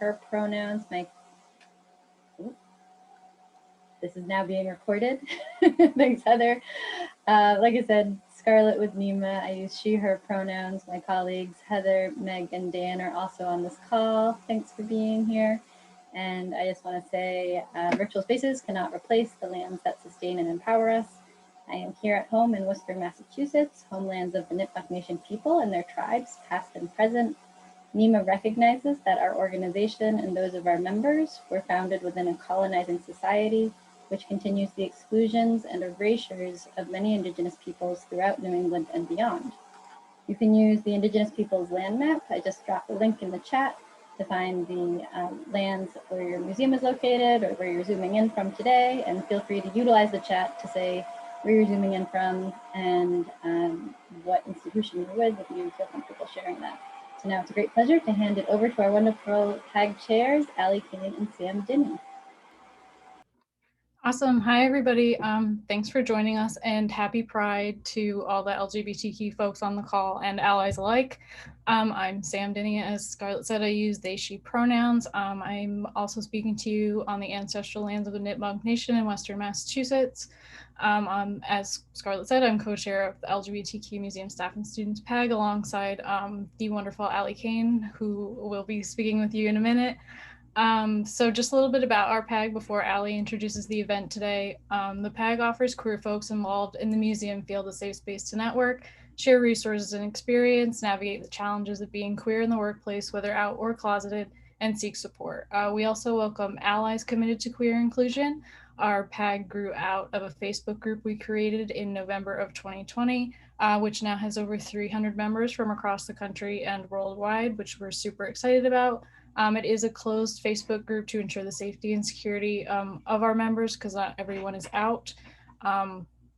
her pronouns. This is now being recorded. Thanks, Heather. Like I said, Scarlett with Nima, I use she, her pronouns. My colleagues, Heather, Meg, and Dan are also on this call. Thanks for being here. And I just want to say virtual spaces cannot replace the lands that sustain and empower us. I am here at home in Worcester, Massachusetts, homelands of the Nipmuc Nation people and their tribes, past and present. NEMA recognizes that our organization and those of our members were founded within a colonizing society, which continues the exclusions and erasures of many Indigenous peoples throughout New England and beyond. You can use the Indigenous Peoples land map. I just dropped a link in the chat to find the lands where your museum is located or where you're zooming in from today, and feel free to utilize the chat to say where you're zooming in from and what institution you're with if you feel comfortable sharing that. So now it's a great pleasure to hand it over to our wonderful PAG chairs, Allie Kane and Sam Dinnie. Awesome. Hi, everybody. Thanks for joining us, and happy Pride to all the LGBTQ folks on the call and allies alike. I'm Sam Dinnie. As Scarlett said, I use they, she pronouns. I'm also speaking to you on the ancestral lands of the Nipmuc Nation in Western Massachusetts. As Scarlett said, I'm co-chair of the LGBTQ Museum Staff and Students PAG alongside the wonderful Allie Kane, who will be speaking with you in a minute. So just a little bit about our PAG before Allie introduces the event today. The PAG offers queer folks involved in the museum field a safe space to network, share resources and experience, navigate the challenges of being queer in the workplace, whether out or closeted, and seek support. We also welcome allies committed to queer inclusion. Our PAG grew out of a Facebook group we created in November of 2020, which now has over 300 members from across the country and worldwide, which we're super excited about. It is a closed Facebook group to ensure the safety and security of our members, because not everyone is out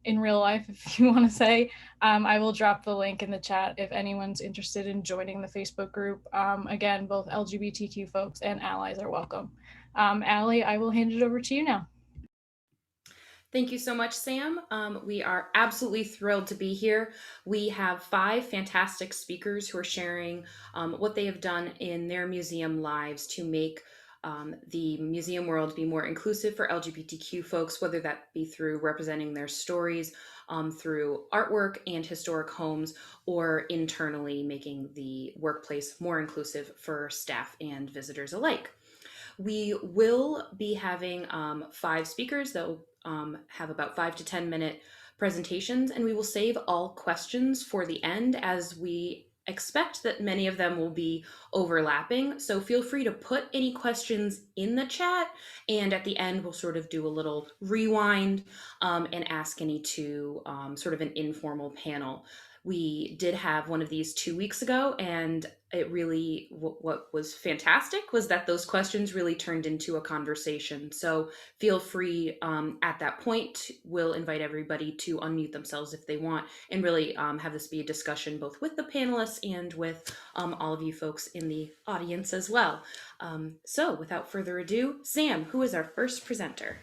in real life, if you want to say. I will drop the link in the chat if anyone's interested in joining the Facebook group. Again, both LGBTQ folks and allies are welcome. Allie, I will hand it over to you now. Thank you so much, Sam. We are absolutely thrilled to be here. We have 5 fantastic speakers who are sharing what they have done in their museum lives to make the museum world be more inclusive for LGBTQ folks, whether that be through representing their stories, through artwork and historic homes, or internally making the workplace more inclusive for staff and visitors alike. We will be having 5 speakers that will have about 5 to 10 minute presentations, and we will save all questions for the end, as we expect that many of them will be overlapping. So feel free to put any questions in the chat, and at the end we'll sort of do a little rewind and ask any to sort of an informal panel. We did have one of these 2 weeks ago, and it really, what was fantastic was that those questions really turned into a conversation. So feel free at that point. We'll invite everybody to unmute themselves if they want, and really have this be a discussion both with the panelists and with all of you folks in the audience as well. So without further ado, Sam, who is our first presenter?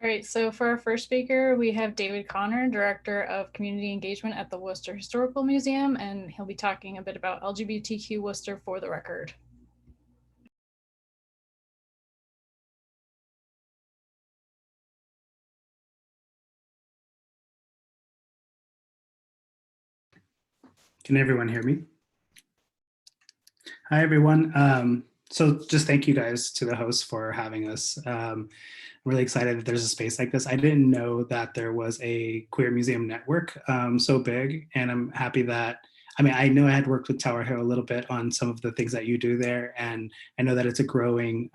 All right, so for our first speaker, we have David Connor, Director of Community Engagement at the Worcester Historical Museum, and he'll be talking a bit about LGBTQ Worcester for the record. Can everyone hear me? Hi, everyone. So just thank you guys to the host for having us. I'm really excited that there's a space like this. I didn't know that there was a queer museum network so big, and I'm happy that, I mean, I know I had worked with Tower Hill a little bit on some of the things that you do there, and I know that it's a growing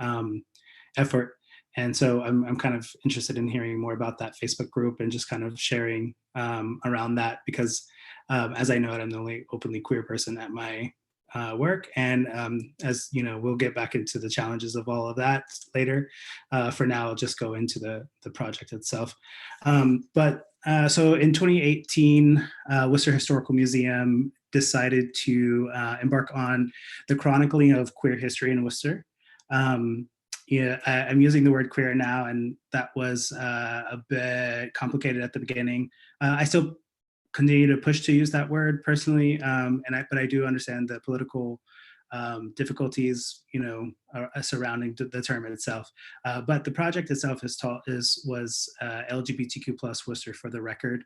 effort. And so I'm kind of interested in hearing more about that Facebook group and just kind of sharing around that, because as I know it, I'm the only openly queer person at my work. And as you know, we'll get back into the challenges of all of that later. For now, I'll just go into the project itself. So in 2018, Worcester Historical Museum decided to embark on the chronicling of queer history in Worcester. Yeah, I'm using the word queer now, and that was a bit complicated at the beginning. I still continue to push to use that word personally, but I do understand the political difficulties, surrounding the term itself. But the project itself was LGBTQ plus Worcester for the record.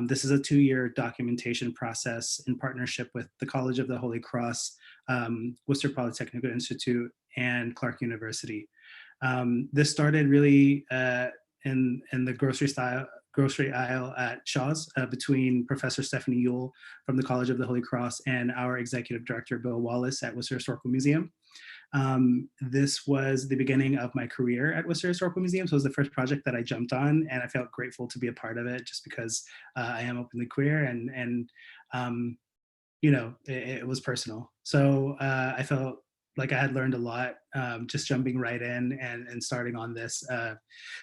This is a 2-year documentation process in partnership with the College of the Holy Cross, Worcester Polytechnic Institute, and Clark University. This started really in the grocery aisle at Shaw's between Professor Stephanie Yule from the College of the Holy Cross and our executive director, Bill Wallace at Worcester Historical Museum. This was the beginning of my career at Worcester Historical Museum. So it was the first project that I jumped on, and I felt grateful to be a part of it just because I am openly queer and it was personal. So I felt like I had learned a lot just jumping right in and starting on this.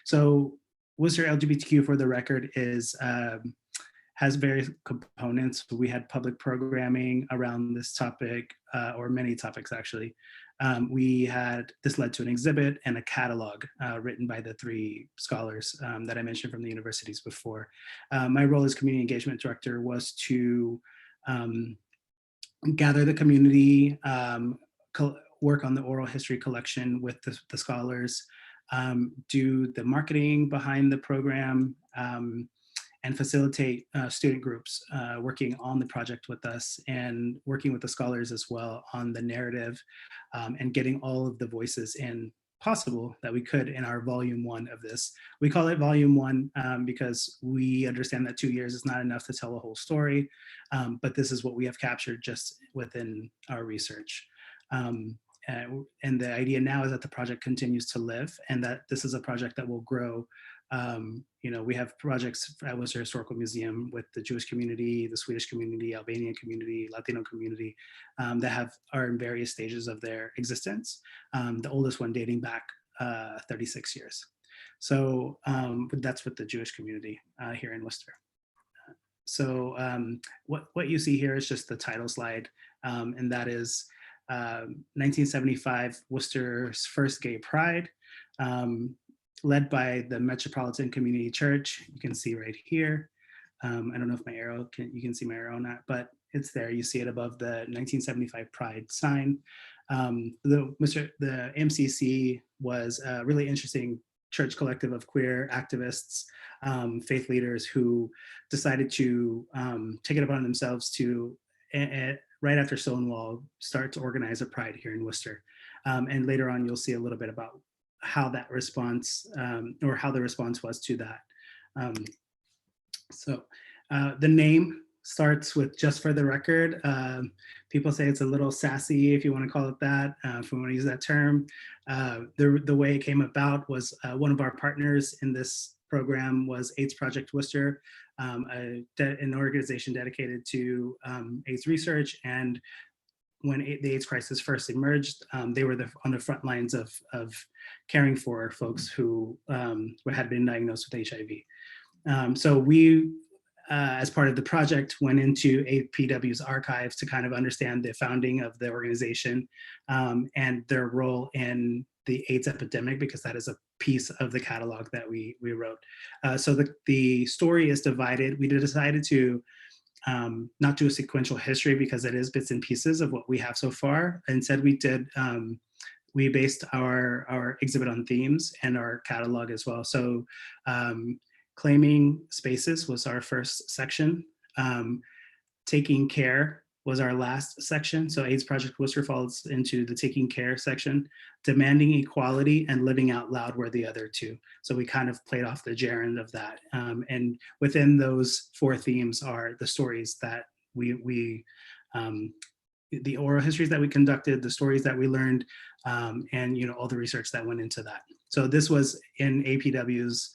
So Worcester LGBTQ, for the record, has various components. We had public programming around this topic, or many topics actually. This led to an exhibit and a catalog written by the 3 scholars that I mentioned from the universities before. My role as community engagement director was to gather the community, work on the oral history collection with the scholars, do the marketing behind the program, and facilitate student groups working on the project with us and working with the scholars as well on the narrative, and getting all of the voices in possible that we could in our volume 1 of this. We call it volume 1 because we understand that 2 years is not enough to tell a whole story, but this is what we have captured just within our research. And the idea now is that the project continues to live and that this is a project that will grow. We have projects at Worcester Historical Museum with the Jewish community, the Swedish community, Albanian community, Latino community that are in various stages of their existence. The oldest one dating back 36 years. So that's with the Jewish community here in Worcester. So what you see here is just the title slide, and that is 1975 Worcester's first gay pride, led by the Metropolitan Community Church. You can see right here. I don't know if you can see my arrow or not, but it's there. You see it above the 1975 Pride sign. The MCC was a really interesting church collective of queer activists, faith leaders who decided to take it upon themselves to, right after Stonewall, start to organize a pride here in Worcester. And later on, you'll see a little bit about how that response, or how the response was to that. So the name starts with "just for the record." People say it's a little sassy, if you want to call it that, if we want to use that term. The way it came about was one of our partners in this program was AIDS Project Worcester, an organization dedicated to AIDS research. And when the AIDS crisis first emerged, they were on the front lines of caring for folks who had been diagnosed with HIV. So we, as part of the project, went into APW's archives to kind of understand the founding of the organization and their role in the AIDS epidemic, because that is a piece of the catalog that we wrote. So the story is divided. We decided to not do a sequential history because it is bits and pieces of what we have so far. Instead, we based our exhibit on themes and our catalog as well. So claiming spaces was our first section. Taking care was our last section. So AIDS Project Worcester falls into the taking care section. Demanding equality and living out loud were the other 2. So we kind of played off the gerund of that. And within those 4 themes are the stories that the oral histories that we conducted, the stories that we learned, and all the research that went into that. So this was in APW's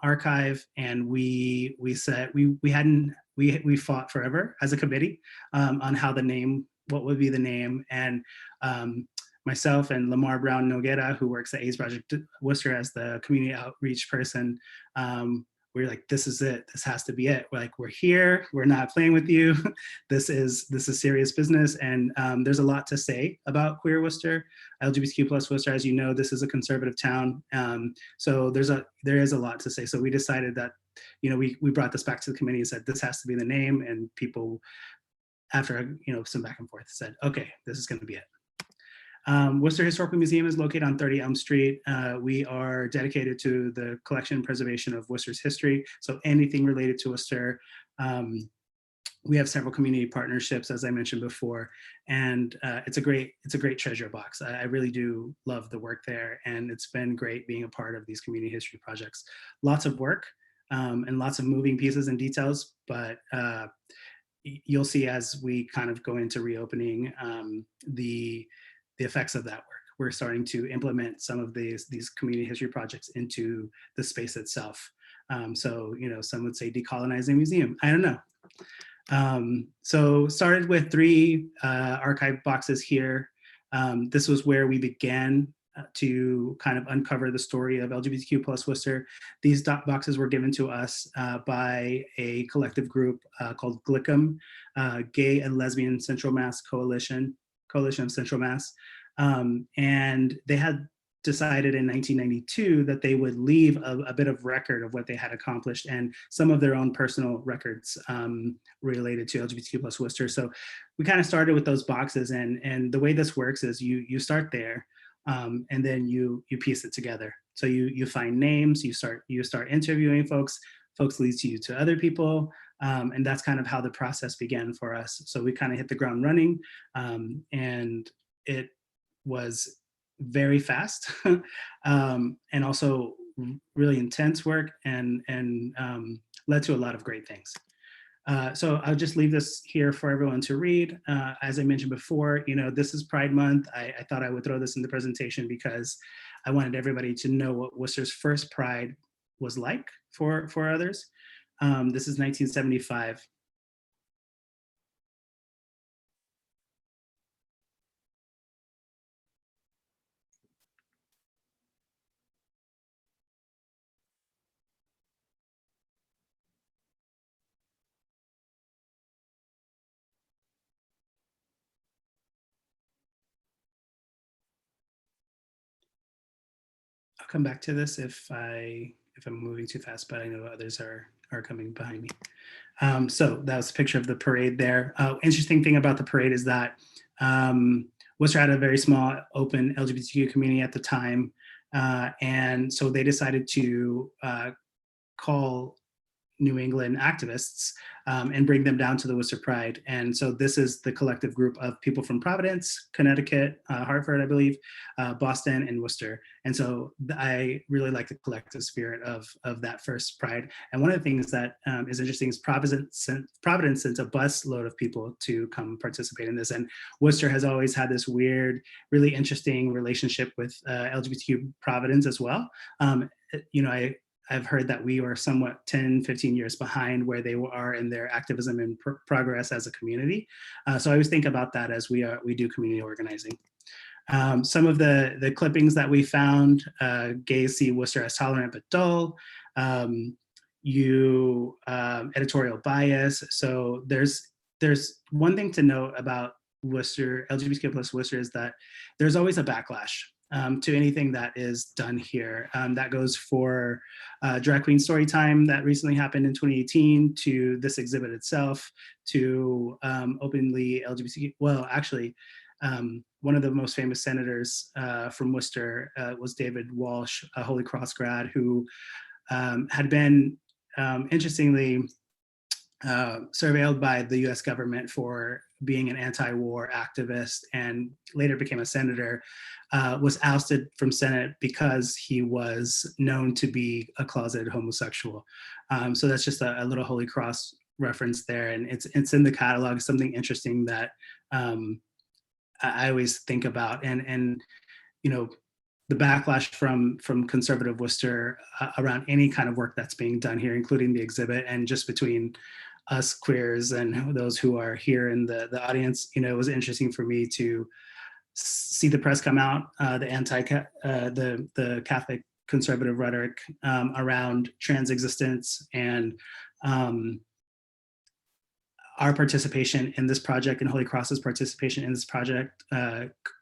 archive, and we said we fought forever as a committee on what would be the name, and myself and Lamar Brown Noguera, who works at AIDS Project Worcester as the community outreach person, we were like, this is it. This has to be it. We're here. We're not playing with you. This is serious business. And there's a lot to say about Queer Worcester, LGBTQ plus Worcester. As you know, this is a conservative town. So there is a lot to say. So we decided that, we brought this back to the committee and said, this has to be the name. And people after some back and forth, said, okay, this is going to be it. Worcester Historical Museum is located on 30 Elm Street. We are dedicated to the collection and preservation of Worcester's history. So anything related to Worcester. We have several community partnerships, as I mentioned before, and it's a great treasure box. I really do love the work there, and it's been great being a part of these community history projects. Lots of work and lots of moving pieces and details, but you'll see as we kind of go into reopening the effects of that work. We're starting to implement some of these community history projects into the space itself. So, some would say decolonizing museum. I don't know. So started with 3 archive boxes here. This was where we began to kind of uncover the story of LGBTQ plus Worcester. These boxes were given to us by a collective group called GLICM, Gay and Lesbian Central Mass Coalition of Central Mass. And they had decided in 1992 that they would leave a bit of record of what they had accomplished and some of their own personal records related to LGBTQ plus Worcester. So we kind of started with those boxes, and the way this works is you start there, and then you piece it together. So you find names, you start interviewing folks leads you to other people, and that's kind of how the process began for us. So we kind of hit the ground running, and it was very fast and also really intense work, and led to a lot of great things. So I'll just leave this here for everyone to read. As I mentioned before, this is Pride Month. I thought I would throw this in the presentation because I wanted everybody to know what Worcester's first Pride was like for others. This is 1975. I'll come back to this if I'm moving too fast, but I know others are coming behind me. So that was a picture of the parade there. Interesting thing about the parade is that Worcester had a very small open LGBTQ community at the time. And so they decided to call New England activists and bring them down to the Worcester Pride. And so this is the collective group of people from Providence, Connecticut, Hartford, I believe, Boston, and Worcester. And so I really like the collective spirit of that first Pride. And one of the things that is interesting is Providence sent a bus load of people to come participate in this. And Worcester has always had this weird, really interesting relationship with LGBTQ Providence as well. I've heard that we were somewhat 10, 15 years behind where they are in their activism and progress as a community. So I always think about that as we do community organizing. Some of the clippings that we found, gays see Worcester as tolerant but dull. Editorial bias. So there's one thing to note about Worcester, LGBTQ plus Worcester, is that there's always a backlash to anything that is done here. That goes for Drag Queen Storytime that recently happened in 2018, to this exhibit itself, to openly LGBTQ, well, actually, one of the most famous senators from Worcester was David Walsh, a Holy Cross grad, who had been, interestingly, surveilled by the US government for being an anti-war activist, and later became a senator, was ousted from Senate because he was known to be a closeted homosexual. So that's just a little Holy Cross reference there, and it's in the catalog, something interesting that I always think about, and the backlash from conservative Worcester around any kind of work that's being done here, including the exhibit, and just between us queers and those who are here in the audience. It was interesting for me to see the press come out, the Catholic conservative rhetoric around trans existence, and our participation in this project, and Holy Cross's participation in this project,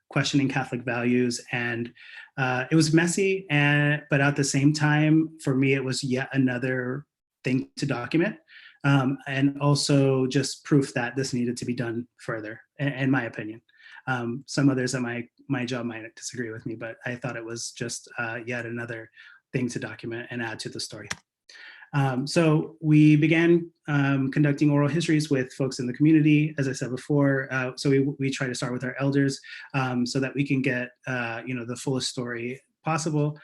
questioning Catholic values. And it was messy, but at the same time, for me, it was yet another thing to document. and also just proof that this needed to be done further, in my opinion. Some others at my job might disagree with me, but I thought it was just yet another thing to document and add to the story. So we began conducting oral histories with folks in the community, as I said before. So we try to start with our elders so that we can get the fullest story possible.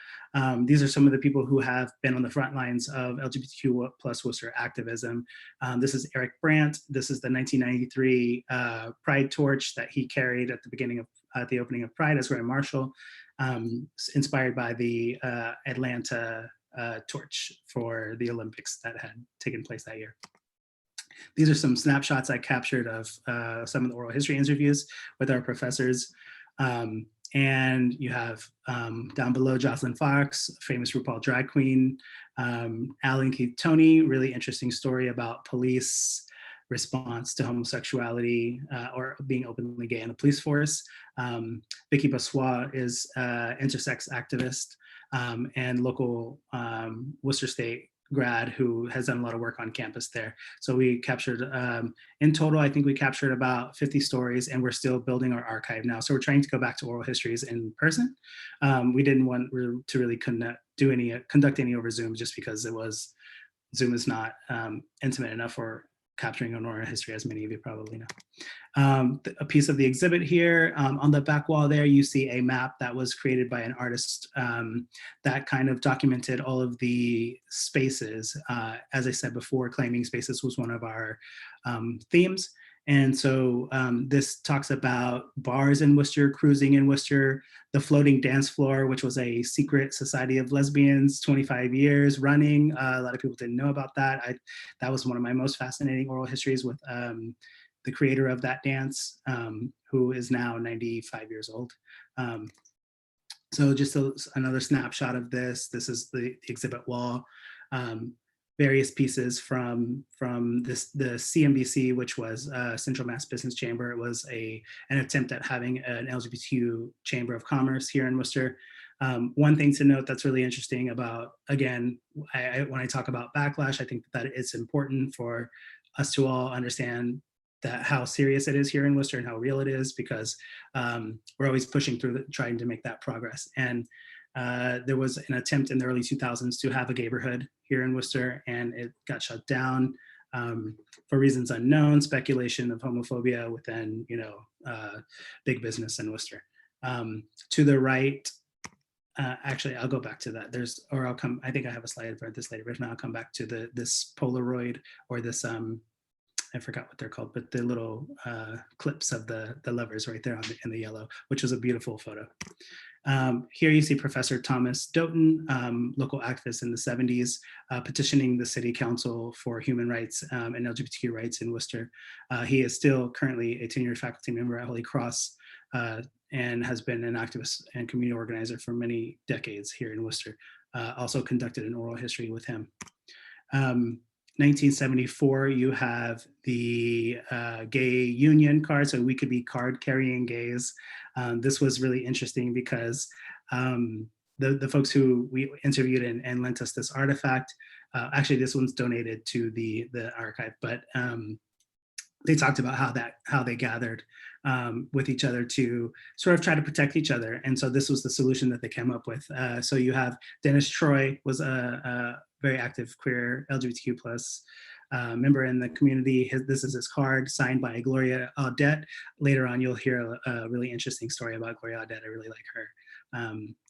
These are some of the people who have been on the front lines of LGBTQ plus Worcester activism. This is Eric Brandt. This is the 1993 Pride torch that he carried at the opening of Pride as Grand Marshal, inspired by the Atlanta torch for the Olympics that had taken place that year. These are some snapshots I captured of some of the oral history interviews with our professors. And you have down below Jocelyn Fox, famous RuPaul drag queen, Alan Keith Toney, really interesting story about police response to homosexuality or being openly gay in the police force. Vicky Bassois is intersex activist and local Worcester State grad who has done a lot of work on campus there. So we captured, in total, I think we captured about 50 stories, and we're still building our archive now. So we're trying to go back to oral histories in person. We didn't want to really conduct any over Zoom, just because Zoom is not intimate enough for capturing an oral history, as many of you probably know. A piece of the exhibit here, on the back wall there, you see a map that was created by an artist that kind of documented all of the spaces. As I said before, claiming spaces was one of our themes. And so this talks about bars in Worcester, cruising in Worcester, the floating dance floor, which was a secret society of lesbians, 25 years running. A lot of people didn't know about that. That was one of my most fascinating oral histories with the creator of that dance, who is now 95 years old. So just another snapshot of this. This is the exhibit wall. Various pieces from the CMBC, which was Central Mass Business Chamber. It was an attempt at having an LGBTQ Chamber of Commerce here in Worcester. One thing to note that's really interesting about, again, when I talk about backlash, I think that it's important for us to all understand how serious it is here in Worcester and how real it is, because we're always pushing through trying to make that progress. And there was an attempt in the early 2000s to have a gayborhood here in Worcester, and it got shut down for reasons unknown, speculation of homophobia within, big business in Worcester. To the right, actually, I'll go back to that. I think I have a slide for this later, but if not, I'll come back to this Polaroid or this, I forgot what they're called, but the little clips of the levers right there in the yellow, which was a beautiful photo. Here you see Professor Thomas Doughton, local activist in the 70s, petitioning the city council for human rights and LGBTQ rights in Worcester. He is still currently a tenured faculty member at Holy Cross and has been an activist and community organizer for many decades here in Worcester. Also conducted an oral history with him. 1974, you have the gay union card, so we could be card carrying gays. This was really interesting because the folks who we interviewed and lent us this artifact, actually this one's donated to the archive, but they talked about how they gathered with each other to sort of try to protect each other. And so this was the solution that they came up with. So you have Dennis Troy was a very active queer LGBTQ plus member in the community. This is his card signed by Gloria Odette. Later on, you'll hear a really interesting story about Gloria Odette. I really like her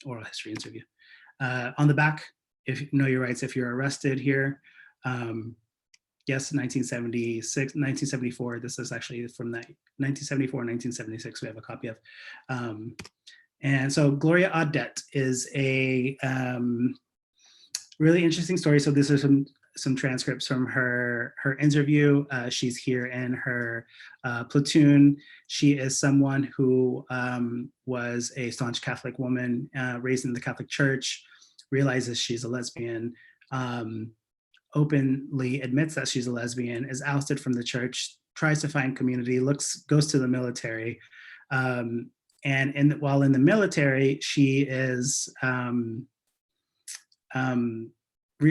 oral history interview. On the back, if you know your rights, if you're arrested here, yes, 1976, 1974. This is actually from that 1974, 1976. We have a copy of. And so Gloria Odette is a really interesting story. So this is some transcripts from her interview. She's here in her platoon. She is someone who was a staunch Catholic woman raised in the Catholic Church, realizes she's a lesbian, openly admits that she's a lesbian, is ousted from the church, tries to find community, goes to the military. And while in the military, she is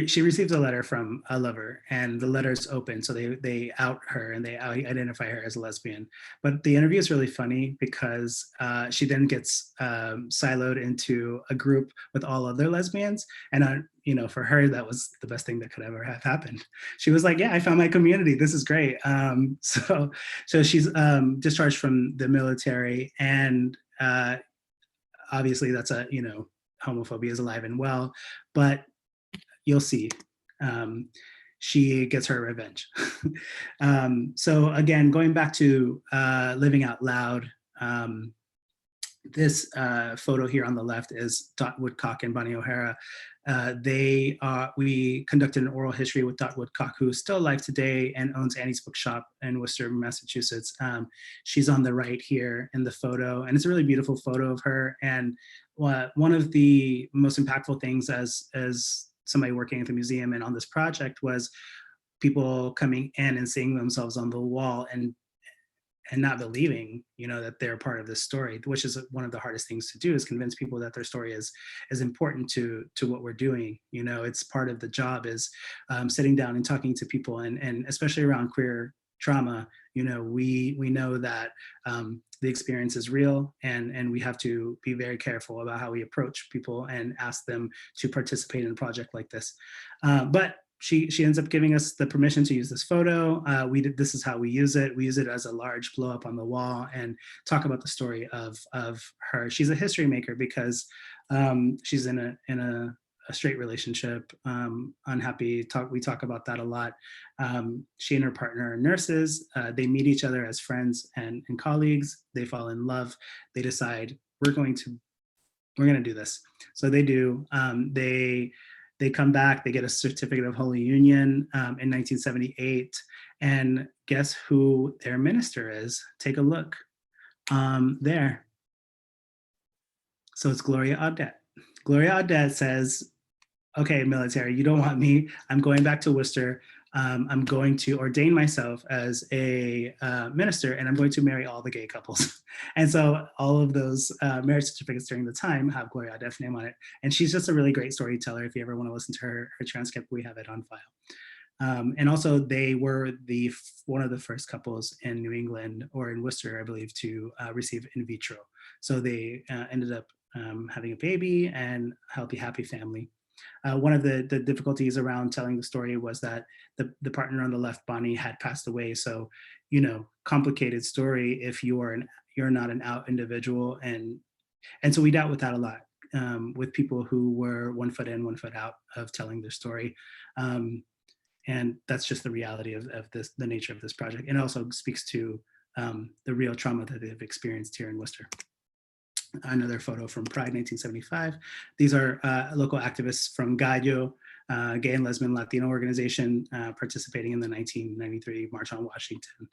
she receives a letter from a lover, and the letter is open, so they out her and they identify her as a lesbian. But the interview is really funny because she then gets siloed into a group with all other lesbians, and you know, for her that was the best thing that could ever have happened. She was like, "Yeah, I found my community. This is great." So she's discharged from the military, and obviously that's a, you know, homophobia is alive and well, but you'll see. She gets her revenge. So again, going back to Living Out Loud, this photo here on the left is Dot Woodcock and Bonnie O'Hara. We conducted an oral history with Dot Woodcock, who is still alive today and owns Annie's Bookshop in Worcester, Massachusetts. She's on the right here in the photo, and it's a really beautiful photo of her. And one of the most impactful things as somebody working at the museum and on this project was people coming in and seeing themselves on the wall and not believing, you know, that they're part of this story, which is one of the hardest things to do, is convince people that their story is important to what we're doing. You know, it's part of the job is sitting down and talking to people, and especially around queer trauma, you know, we know that the experience is real, and we have to be very careful about how we approach people and ask them to participate in a project like this. But she ends up giving us the permission to use this photo. This is how we use it. We use it as a large blow up on the wall and talk about the story of her. She's a history maker because she's in a straight relationship, unhappy. We talk about that a lot. She and her partner are nurses. They meet each other as friends and colleagues. They fall in love. They decide we're going to do this. So they do. They come back, they get a certificate of holy union in 1978. And guess who their minister is? Take a look there. So it's Gloria Odette. Gloria Odette says, okay, military, you don't want me. I'm going back to Worcester. I'm going to ordain myself as a minister, and I'm going to marry all the gay couples. And so all of those marriage certificates during the time have Gloria Odette's name on it. And she's just a really great storyteller. If you ever want to listen to her transcript, we have it on file. And also they were one of the first couples in New England, or in Worcester, I believe, to receive in vitro. So they ended up having a baby and healthy, happy family. One of the difficulties around telling the story was that the partner on the left, Bonnie, had passed away. So, you know, complicated story if you're not an out individual, and so we dealt with that a lot with people who were 1 foot in, 1 foot out of telling their story, and that's just the reality of the nature of this project. And it also speaks to the real trauma that they've experienced here in Worcester. Another photo from Pride 1975. These are local activists from Gallo, Gay and Lesbian Latino organization, participating in the 1993 March on Washington.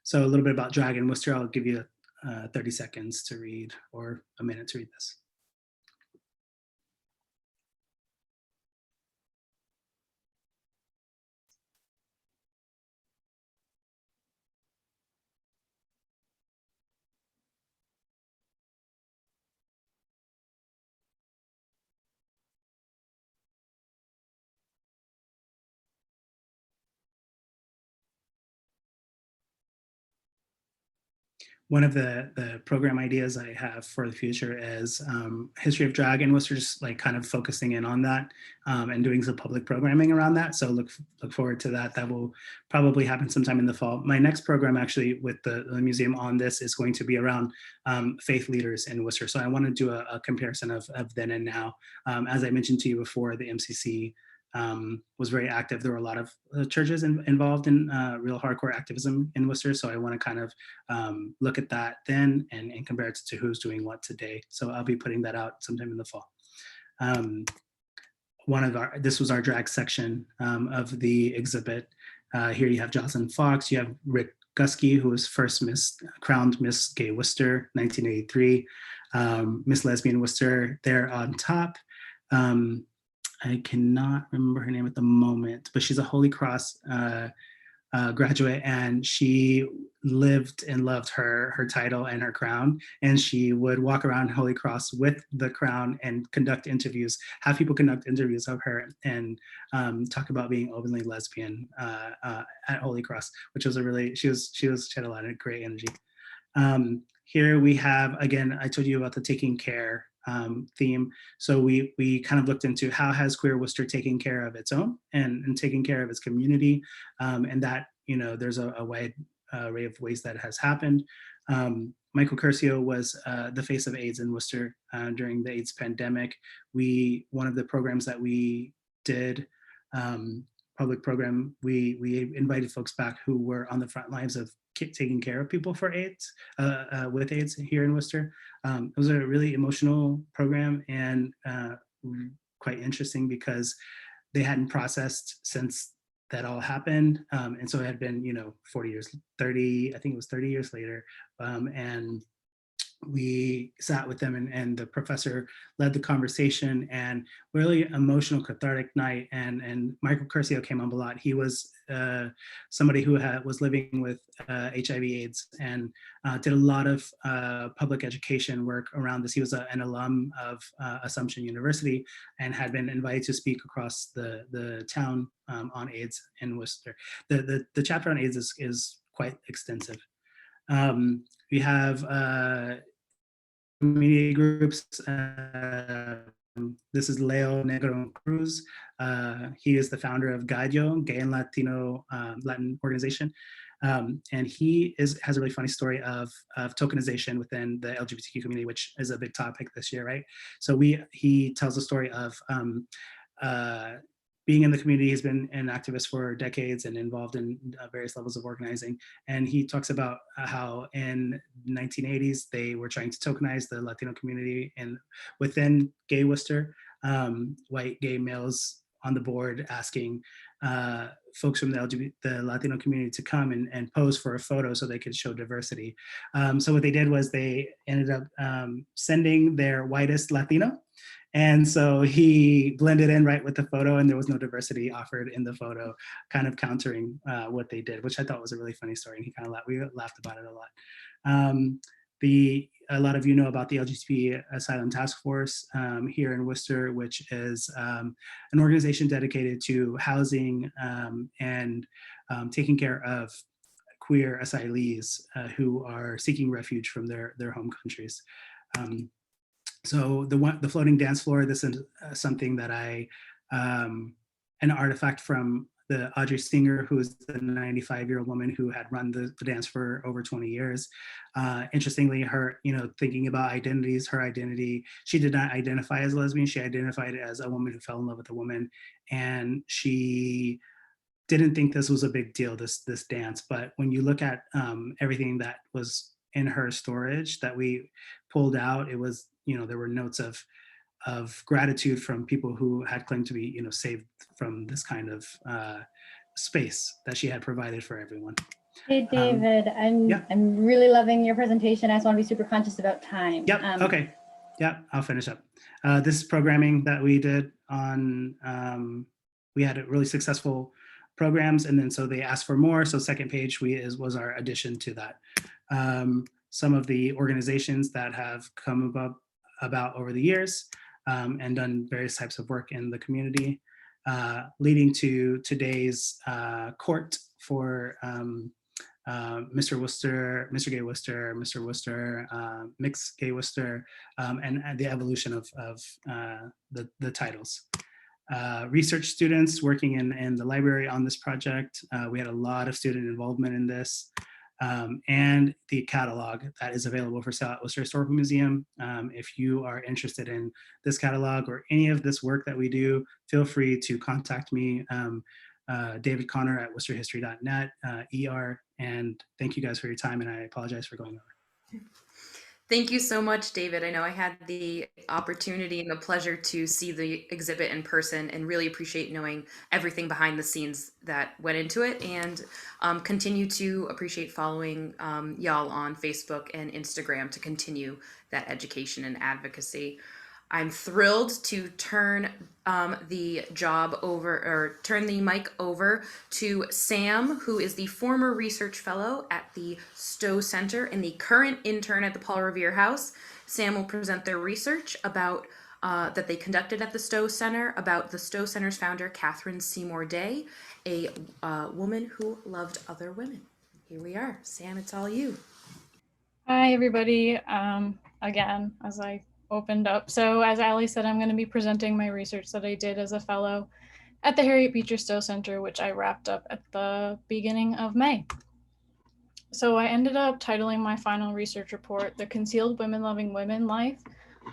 So a little bit about drag in Worcester. I'll give you 30 seconds to read, or a minute to read this. One of the program ideas I have for the future is history of drag in Worcester, just like kind of focusing in on that and doing some public programming around that. So look forward to that. That will probably happen sometime in the fall. My next program actually with the museum on this is going to be around faith leaders in Worcester. So I want to do a comparison of then and now. As I mentioned to you before, the MCC was very active. There were a lot of churches involved in real hardcore activism in Worcester. So I want to kind of look at that then and compare it to who's doing what today. So I'll be putting that out sometime in the fall. This was our drag section of the exhibit. Here you have Jocelyn Fox, you have Rick Gusky, who was first crowned Miss Gay Worcester, 1983. Miss Lesbian Worcester there on top. I cannot remember her name at the moment, but she's a Holy Cross graduate, and she lived and loved her title and her crown, and she would walk around Holy Cross with the crown and conduct interviews, have people conduct interviews of her, and talk about being openly lesbian at Holy Cross, which was a really, she had a lot of great energy. Here we have, again, I told you about the taking care theme. So we kind of looked into how has Queer Worcester taken care of its own and taking care of its community, and that, there's a wide array of ways that has happened. Michael Curcio was the face of AIDS in Worcester during the AIDS pandemic. One of the programs that we did, public program, we invited folks back who were on the front lines of taking care of people for AIDS, with AIDS here in Worcester. It was a really emotional program and quite interesting because they hadn't processed since that all happened. And so it had been, 40 years, 30, I think it was 30 years later. And we sat with them and the professor led the conversation, and really emotional, cathartic night. And Michael Curcio came up a lot. He was somebody who was living with HIV/AIDS and did a lot of public education work around this. He was an alum of Assumption University and had been invited to speak across the town on AIDS in Worcester. The chapter on AIDS is quite extensive. We have community groups. This is Leo Negro Cruz. He is the founder of Gallo, Gay and Latino Latin organization. And he has a really funny story of tokenization within the LGBTQ community, which is a big topic this year, right? So he tells the story of being in the community. He's been an activist for decades and involved in various levels of organizing. And he talks about how in 1980s, they were trying to tokenize the Latino community, and within gay Worcester, white gay males on the board asking folks from the Latino community to come and pose for a photo so they could show diversity. So what they did was they ended up sending their whitest Latino. And so he blended in right with the photo, and there was no diversity offered in the photo, kind of countering what they did, which I thought was a really funny story. And he kind of we laughed about it a lot. A lot of you know about the LGBT Asylum Task Force here in Worcester, which is an organization dedicated to housing and taking care of queer asylees who are seeking refuge from their home countries. So the floating dance floor, this is something that an artifact from the Audrey Singer, who is the 95-year-old woman who had run the dance for over 20 years. Interestingly, her, thinking about identities, her identity, she did not identify as a lesbian. She identified as a woman who fell in love with a woman. And she didn't think this was a big deal, this dance. But when you look at everything that was in her storage that we pulled out, it was, there were notes of gratitude from people who had claimed to be, saved from this kind of space that she had provided for everyone. Hey, David, I'm really loving your presentation. I just want to be super conscious about time. Yep. Okay. Yep. I'll finish up. This is programming that we did on. We had a really successful programs, and then so they asked for more. So second page was our addition to that. Some of the organizations that have come about over the years and done various types of work in the community, leading to today's court for Mr. Worcester, Mr. Gay Worcester, Mr. Worcester, Mixed Gay Worcester, and the evolution of the titles. Research students working in the library on this project. We had a lot of student involvement in this. And the catalog that is available for sale at Worcester Historical Museum. If you are interested in this catalog or any of this work that we do, feel free to contact me, David Connor at worcesterhistory.net, ER, and thank you guys for your time, and I apologize for going over. Thank you so much, David. I know I had the opportunity and the pleasure to see the exhibit in person and really appreciate knowing everything behind the scenes that went into it, and continue to appreciate following y'all on Facebook and Instagram to continue that education and advocacy. I'm thrilled to turn the mic over to Sam, who is the former research fellow at the Stowe Center and the current intern at the Paul Revere House. Sam will present their research about that they conducted at the Stowe Center about the Stowe Center's founder, Katharine Seymour Day, a woman who loved other women. Here we are. Sam, it's all you. Hi, everybody. Again, as I opened up. So as Ali said, I'm going to be presenting my research that I did as a fellow at the Harriet Beecher Stowe Center, which I wrapped up at the beginning of May. So I ended up titling my final research report, The Concealed Women-Loving Women Life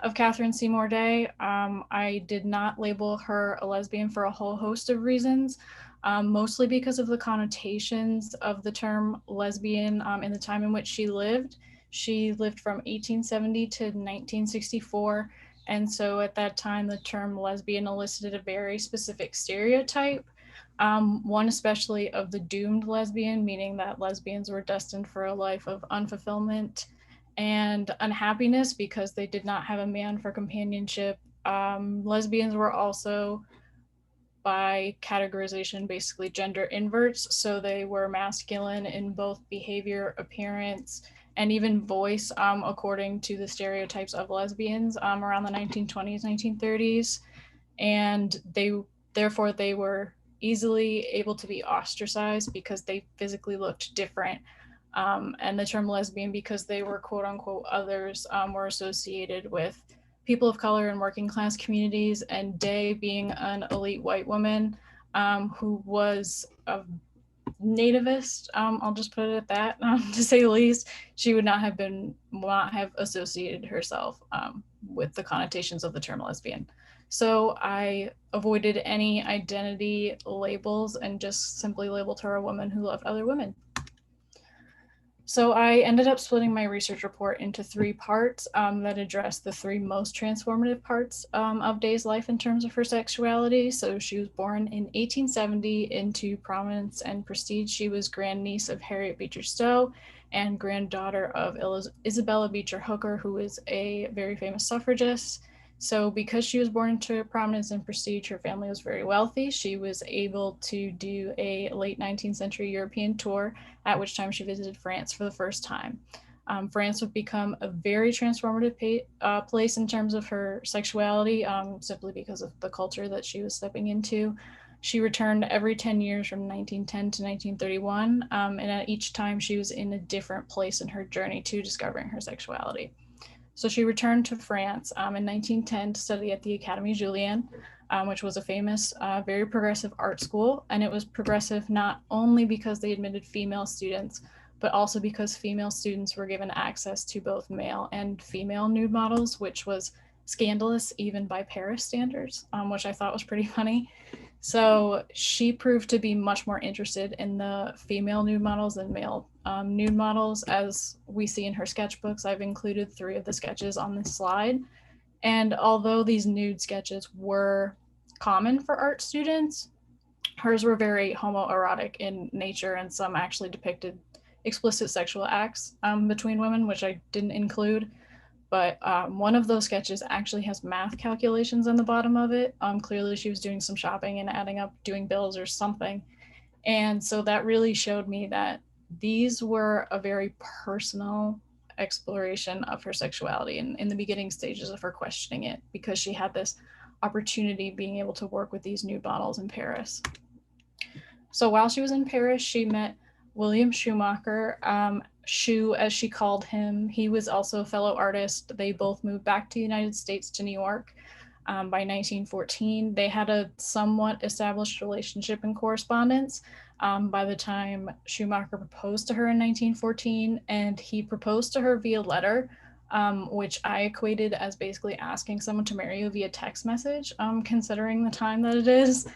of Katharine Seymour Day. I did not label her a lesbian for a whole host of reasons, mostly because of the connotations of the term lesbian in the time in which she lived. She lived from 1870 to 1964. And so at that time, the term lesbian elicited a very specific stereotype, one especially of the doomed lesbian, meaning that lesbians were destined for a life of unfulfillment and unhappiness because they did not have a man for companionship. Lesbians were also, by categorization, basically gender inverts. So they were masculine in both behavior, appearance, and even voice, according to the stereotypes of lesbians around the 1920s, 1930s. And therefore they were easily able to be ostracized because they physically looked different. And the term lesbian, because they were quote unquote others, were associated with people of color and working class communities, and Day being an elite white woman who was a nativist, I'll just put it at that, to say the least, she would not have associated herself with the connotations of the term lesbian. So I avoided any identity labels and just simply labeled her a woman who loved other women. So I ended up splitting my research report into 3 parts that address the 3 most transformative parts of Day's life in terms of her sexuality. So she was born in 1870 into prominence and prestige. She was grandniece of Harriet Beecher Stowe and granddaughter of Isabella Beecher Hooker, who is a very famous suffragist. So because she was born into prominence and prestige, her family was very wealthy. She was able to do a late 19th century European tour, at which time she visited France for the first time. France would become a very transformative place in terms of her sexuality, simply because of the culture that she was stepping into. She returned every 10 years from 1910 to 1931, and at each time she was in a different place in her journey to discovering her sexuality. So she returned to France in 1910 to study at the Académie Julian, which was a famous, very progressive art school. And it was progressive not only because they admitted female students, but also because female students were given access to both male and female nude models, which was scandalous even by Paris standards, which I thought was pretty funny. So she proved to be much more interested in the female nude models than male nude models. As we see in her sketchbooks, I've included 3 of the sketches on this slide. And although these nude sketches were common for art students, hers were very homoerotic in nature, and some actually depicted explicit sexual acts between women, which I didn't include. But one of those sketches actually has math calculations on the bottom of it. Clearly she was doing some shopping and adding up, doing bills or something. And so that really showed me that these were a very personal exploration of her sexuality and in the beginning stages of her questioning it, because she had this opportunity being able to work with these nude models in Paris. So while she was in Paris, she met William Schumacher, Shu, as she called him. He was also a fellow artist. They both moved back to the United States, to New York. By 1914, they had a somewhat established relationship and correspondence. By the time Schumacher proposed to her in 1914, and he proposed to her via letter, which I equated as basically asking someone to marry you via text message, considering the time that it is.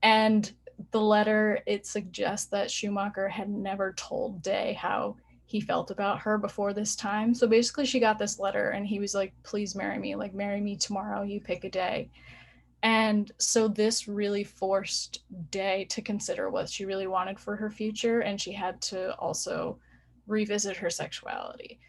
And the letter, it suggests that Schumacher had never told Day how he felt about her before this time. So basically she got this letter and he was like, please marry me, like marry me tomorrow, you pick a day. And so this really forced Day to consider what she really wanted for her future, and she had to also revisit her sexuality.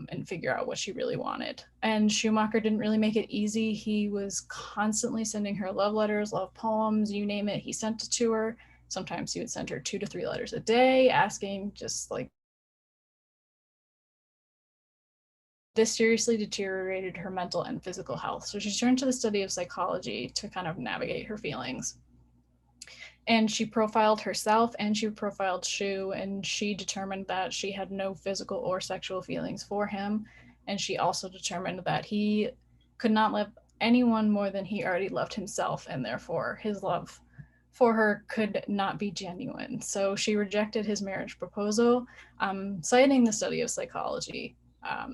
and figure out what she really wanted. And Schumacher didn't really make it easy. He was constantly sending her love letters, love poems, you name it, he sent it to her. Sometimes he would send her 2 to 3 letters a day, asking just like. This seriously deteriorated her mental and physical health. So she turned to the study of psychology to kind of navigate her feelings. And she profiled herself and she profiled Shu, and she determined that she had no physical or sexual feelings for him. And she also determined that he could not love anyone more than he already loved himself, and therefore his love for her could not be genuine. So she rejected his marriage proposal, citing the study of psychology.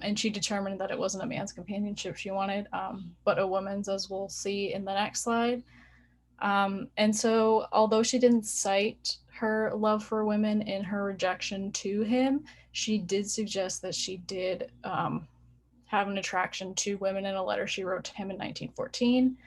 And she determined that it wasn't a man's companionship she wanted, but a woman's, as we'll see in the next slide. And so, although she didn't cite her love for women in her rejection to him, she did suggest that she did have an attraction to women in a letter she wrote to him in 1914.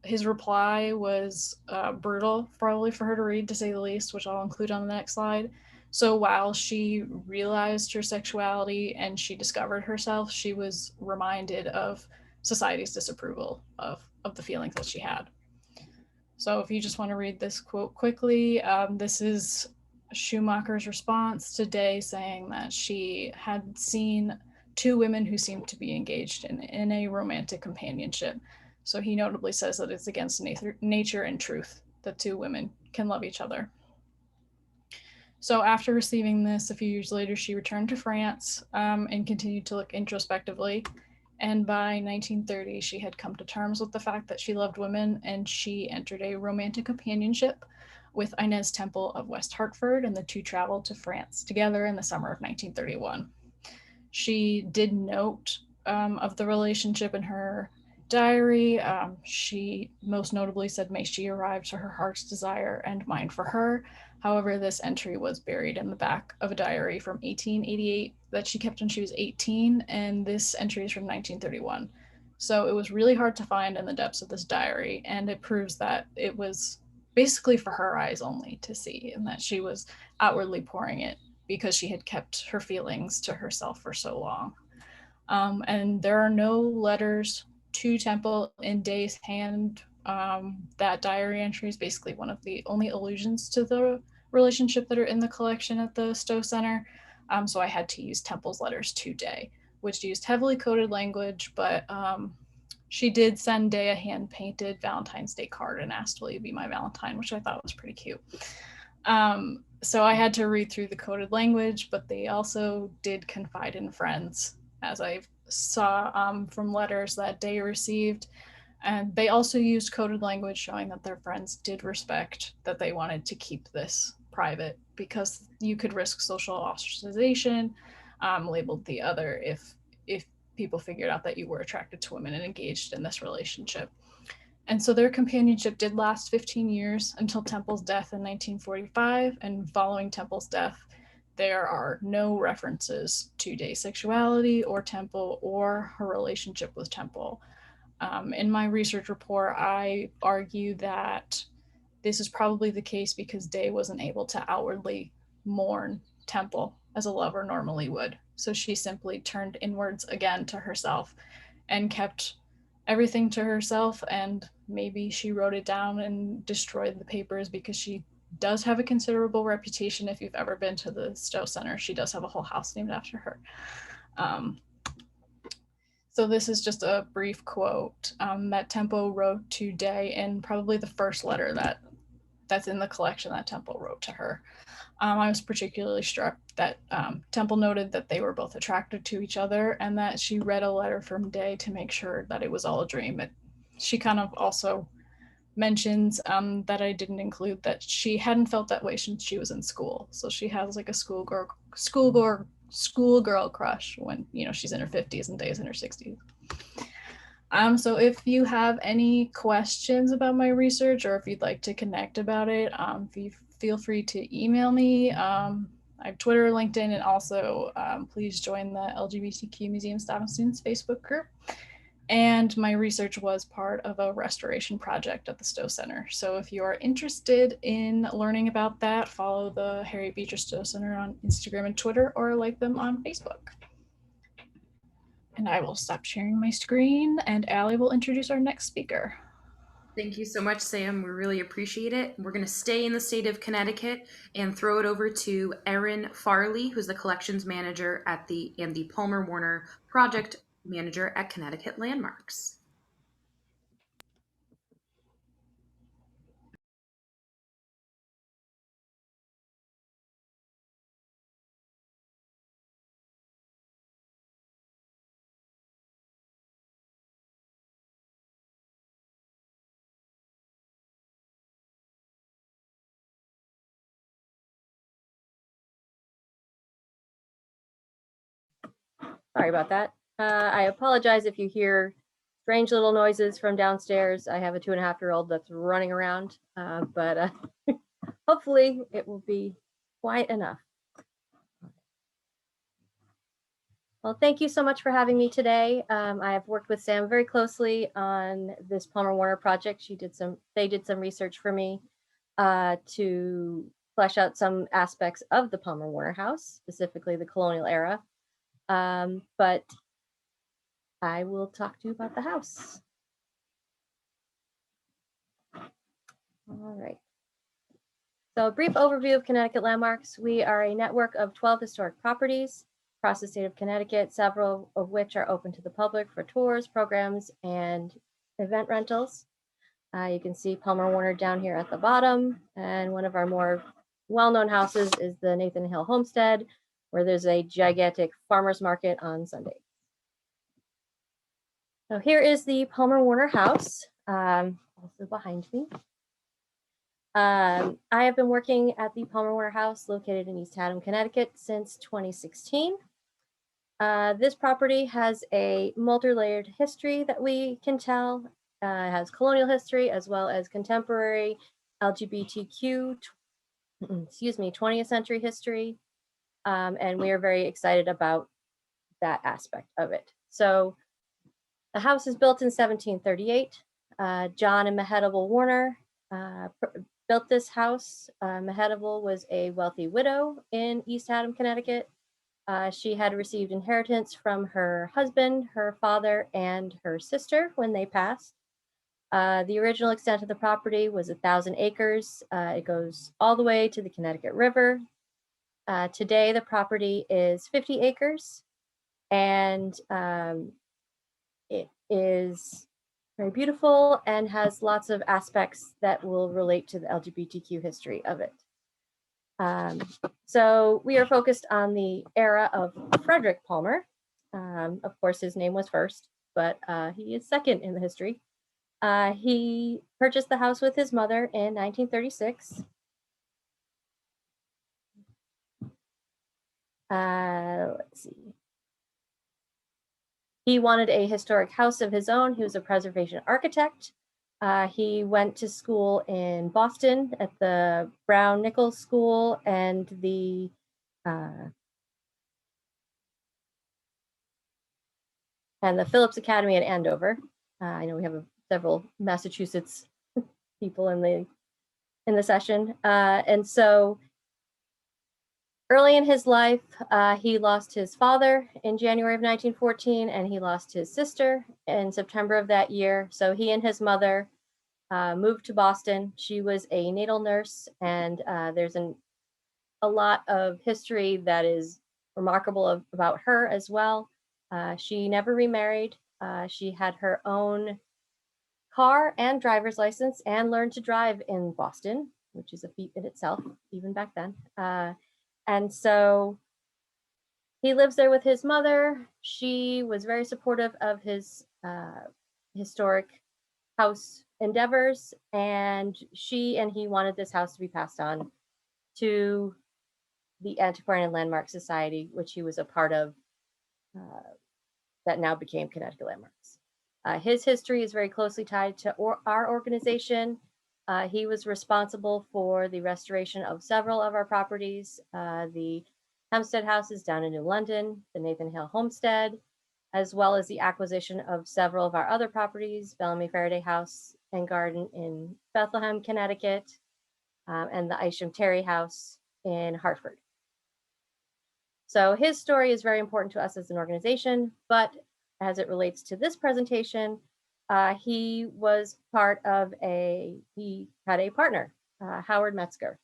His reply was brutal, probably for her to read, to say the least, which I'll include on the next slide. So while she realized her sexuality and she discovered herself, she was reminded of society's disapproval of the feelings that she had. So if you just want to read this quote quickly, this is Schumacher's response to Day, saying that she had seen 2 women who seemed to be engaged in a romantic companionship. So he notably says that it's against nature and truth that 2 women can love each other. So after receiving this, a few years later, she returned to France and continued to look introspectively. And by 1930, she had come to terms with the fact that she loved women, and she entered a romantic companionship with Inez Temple of West Hartford, and the 2 traveled to France together in the summer of 1931. She did note of the relationship in her diary. She most notably said, "May she arrive to her heart's desire and mine for her." However, this entry was buried in the back of a diary from 1888 that she kept when she was 18, and this entry is from 1931. So it was really hard to find in the depths of this diary, and it proves that it was basically for her eyes only to see, and that she was outwardly pouring it because she had kept her feelings to herself for so long. And there are no letters to Temple in Day's hand. That diary entry is basically one of the only allusions to the relationship that are in the collection at the Stowe Center. So I had to use Temple's letters to Day, which used heavily coded language, but she did send Day a hand-painted Valentine's Day card and asked, "Will you be my Valentine?" which I thought was pretty cute. So I had to read through the coded language, but they also did confide in friends, as I saw from letters that Day received. And they also used coded language showing that their friends did respect that they wanted to keep this private, because you could risk social ostracization, labeled the other, if people figured out that you were attracted to women and engaged in this relationship. And so their companionship did last 15 years until Temple's death in 1945. And following Temple's death, there are no references to Day's sexuality or Temple or her relationship with Temple. In my research report, I argue that this is probably the case because Day wasn't able to outwardly mourn Temple as a lover normally would. So she simply turned inwards again to herself and kept everything to herself, and maybe she wrote it down and destroyed the papers, because she does have a considerable reputation. If you've ever been to the Stowe Center, she does have a whole house named after her. So this is just a brief quote that Temple wrote to Day, and probably the first letter that's in the collection that Temple wrote to her. I was particularly struck that Temple noted that they were both attracted to each other, and that she read a letter from Day to make sure that it was all a dream. She kind of also mentions that I didn't include that she hadn't felt that way since she was in school. So she has like a schoolgirl crush when, you know, she's in her 50s and Day's in her 60s. So if you have any questions about my research, or if you'd like to connect about it, feel free to email me. I have Twitter, LinkedIn, and also please join the LGBTQ Museum Staff and Students Facebook group. And my research was part of a restoration project at the Stowe Center. So if you are interested in learning about that, follow the Harriet Beecher Stowe Center on Instagram and Twitter, or like them on Facebook. And I will stop sharing my screen, and Allie will introduce our next speaker. Thank you so much, Sam. We really appreciate it. We're going to stay in the state of Connecticut and throw it over to Erin Farley, who's the collections manager and the Palmer Warner project manager at Connecticut Landmarks. Sorry about that. I apologize if you hear strange little noises from downstairs. I have a 2.5-year-old that's running around, but hopefully it will be quiet enough. Well, thank you so much for having me today. I have worked with Sam very closely on this Palmer Warner project. They did some research for me to flesh out some aspects of the Palmer Warner house, specifically the colonial era. But I will talk to you about the house. All right. So a brief overview of Connecticut Landmarks. We are a network of 12 historic properties across the state of Connecticut, several of which are open to the public for tours, programs, and event rentals. You can see Palmer Warner down here at the bottom, and one of our more well-known houses is the Nathan Hill Homestead, where there's a gigantic farmers market on Sunday. So here is the Palmer Warner house, also behind me. I have been working at the Palmer Warner house located in East Haddam, Connecticut since 2016. This property has a multi-layered history that we can tell. It has colonial history as well as contemporary LGBTQ, 20th century history. And we are very excited about that aspect of it. So the house is built in 1738. John and Mehetabel Warner built this house. Mehetabel was a wealthy widow in East Haddam, Connecticut. She had received inheritance from her husband, her father, and her sister when they passed. The original extent of the property was 1,000 acres. It goes all the way to the Connecticut River. Today, the property is 50 acres, and it is very beautiful and has lots of aspects that will relate to the LGBTQ history of it. So we are focused on the era of Frederick Palmer. Of course, his name was first, but he is second in the history. He purchased the house with his mother in 1936. Let's see. He wanted a historic house of his own. He was a preservation architect. He went to school in Boston at the Brown Nichols School and the Phillips Academy at Andover. I know we have several Massachusetts people in the session, and so early in his life, he lost his father in January of 1914, and he lost his sister in September of that year. So he and his mother moved to Boston. She was a natal nurse, and there's a lot of history that is remarkable about her as well. She never remarried. She had her own car and driver's license and learned to drive in Boston, which is a feat in itself, even back then. And so he lives there with his mother. She was very supportive of his historic house endeavors, and she and he wanted this house to be passed on to the Antiquarian and Landmark Society, which he was a part of, that now became Connecticut Landmarks. His history is very closely tied to our organization. He was responsible for the restoration of several of our properties, the Hempstead houses down in New London, the Nathan Hill Homestead, as well as the acquisition of several of our other properties, Bellamy Faraday House and Garden in Bethlehem, Connecticut, and the Isham Terry House in Hartford. So his story is very important to us as an organization, but as it relates to this presentation, he was part of he had a partner, Howard Metzger.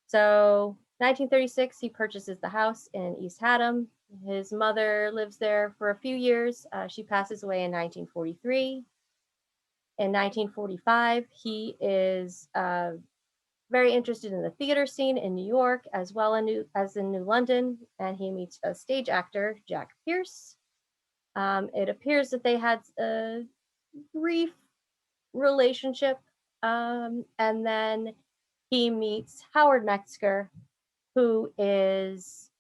So 1936, he purchases the house in East Haddam. His mother lives there for a few years. She passes away in 1943. In 1945, he is very interested in the theater scene in New York as well as in New London, and he meets a stage actor, Jack Pierce. It appears that they had a brief relationship, and then he meets Howard Metzger, who is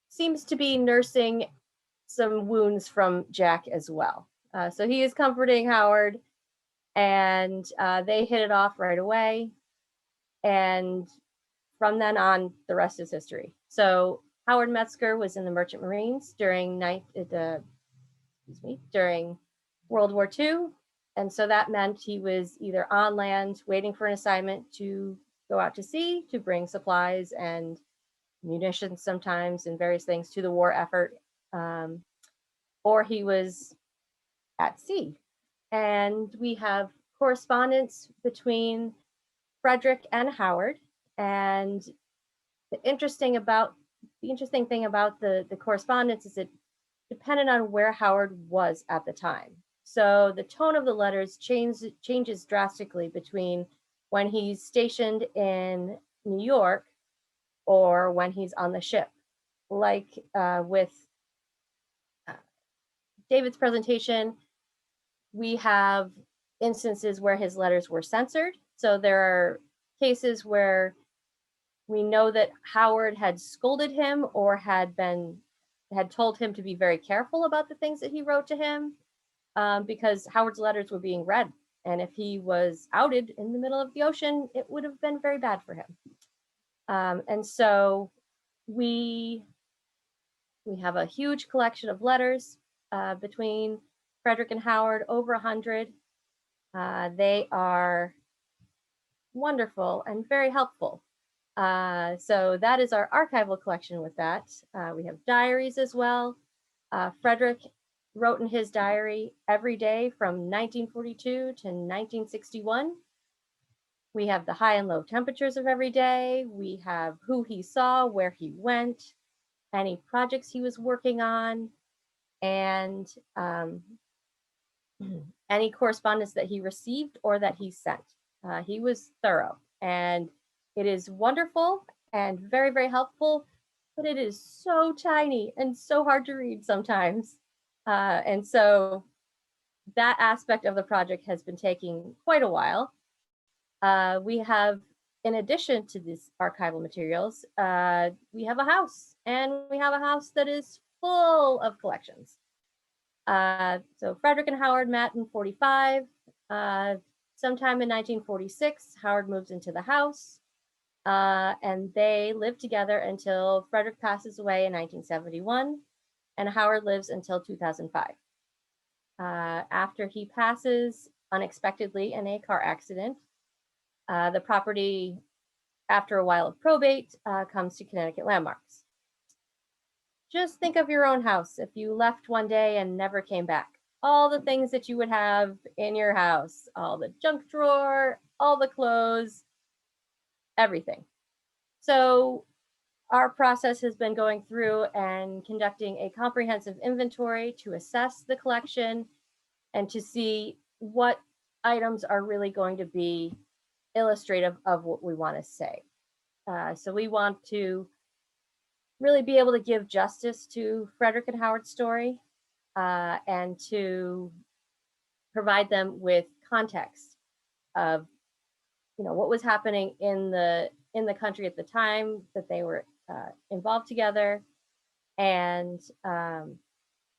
seems to be nursing some wounds from Jack as well. So he is comforting Howard, and they hit it off right away. And from then on, the rest is history. So Howard Metzger was in the Merchant Marines during World War II. And so that meant he was either on land waiting for an assignment to go out to sea to bring supplies and munitions sometimes and various things to the war effort, or he was at sea. And we have correspondence between Frederick and Howard. And the interesting thing about the correspondence is it depended on where Howard was at the time. So the tone of the letters changes drastically between when he's stationed in New York or when he's on the ship. Like with David's presentation, we have instances where his letters were censored. So there are cases where we know that Howard had scolded him or had told him to be very careful about the things that he wrote to him, because Howard's letters were being read. And if he was outed in the middle of the ocean, it would have been very bad for him. And so we have a huge collection of letters between Frederick and Howard, over 100. They are wonderful and very helpful. So that is our archival collection with that. We have diaries as well. Frederick wrote in his diary every day from 1942 to 1961. We have the high and low temperatures of every day. We have who he saw, where he went, any projects he was working on, and any correspondence that he received or that he sent. He was thorough, and it is wonderful and very, very helpful, but it is so tiny and so hard to read sometimes. And so that aspect of the project has been taking quite a while. We have, in addition to these archival materials, we have a house, and we have a house that is full of collections. So Frederick and Howard met in 45. Sometime in 1946, Howard moves into the house, and they live together until Frederick passes away in 1971, and Howard lives until 2005. After he passes unexpectedly in a car accident, the property, after a while of probate, comes to Connecticut Landmarks. Just think of your own house if you left one day and never came back. All the things that you would have in your house, all the junk drawer, all the clothes, everything. So our process has been going through and conducting a comprehensive inventory to assess the collection and to see what items are really going to be illustrative of what we want to say. So we want to really be able to give justice to Frederick and Howard's story, and to provide them with context of, what was happening in the country at the time that they were involved together. And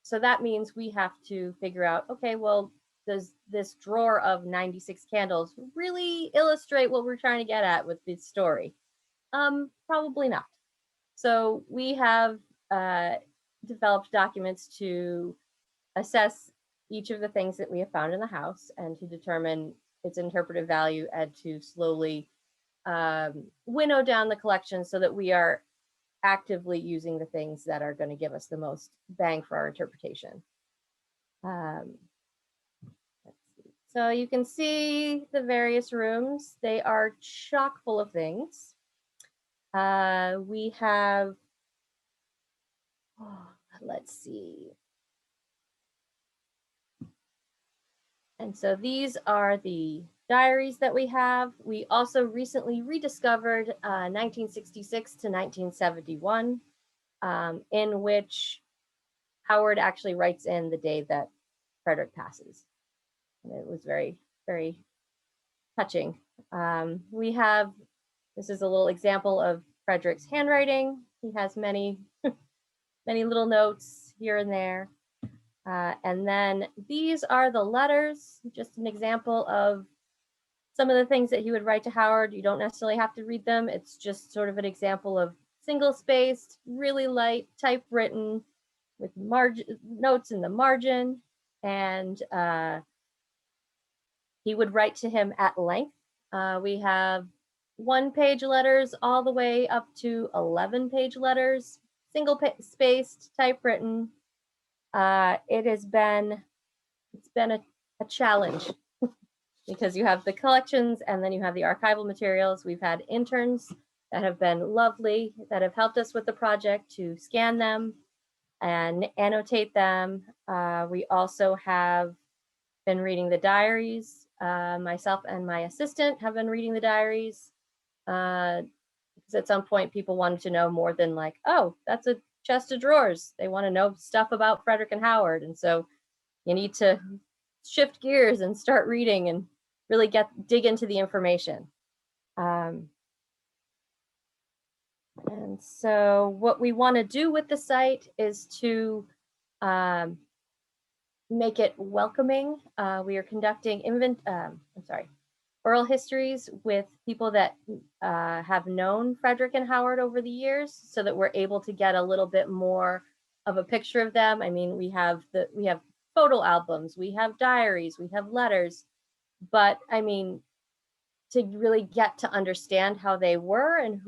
so that means we have to figure out, okay, well, does this drawer of 96 candles really illustrate what we're trying to get at with this story? Probably not. So we have developed documents to assess each of the things that we have found in the house and to determine its interpretive value and to slowly winnow down the collection so that we are actively using the things that are going to give us the most bang for our interpretation. Let's see. So you can see the various rooms. They are chock full of things. We have, let's see. And so these are the diaries that we have. We also recently rediscovered 1966 to 1971, in which Howard actually writes in the day that Frederick passes. And it was very, very touching. We have, this is a little example of Frederick's handwriting. He has many, many little notes here and there. And then these are the letters, just an example of some of the things that he would write to Howard. You don't necessarily have to read them. It's just sort of an example of single-spaced, really light, typewritten with notes in the margin. And he would write to him at length. We have 1-page letters all the way up to 11-page letters, single-spaced, typewritten. It's been a challenge because you have the collections and then you have the archival materials. We've had interns that have been lovely, that have helped us with the project to scan them and annotate them. We also have been reading the diaries. Myself and my assistant have been reading the diaries because at some point people wanted to know more than like, oh, that's a chest of drawers. They want to know stuff about Frederick and Howard. And so you need to shift gears and start reading and really dig into the information. And so what we want to do with the site is to make it welcoming. We are conducting oral histories with people that have known Frederick and Howard over the years so that we're able to get a little bit more of a picture of them. I mean, we have photo albums, we have diaries, we have letters, but I mean, to really get to understand how they were and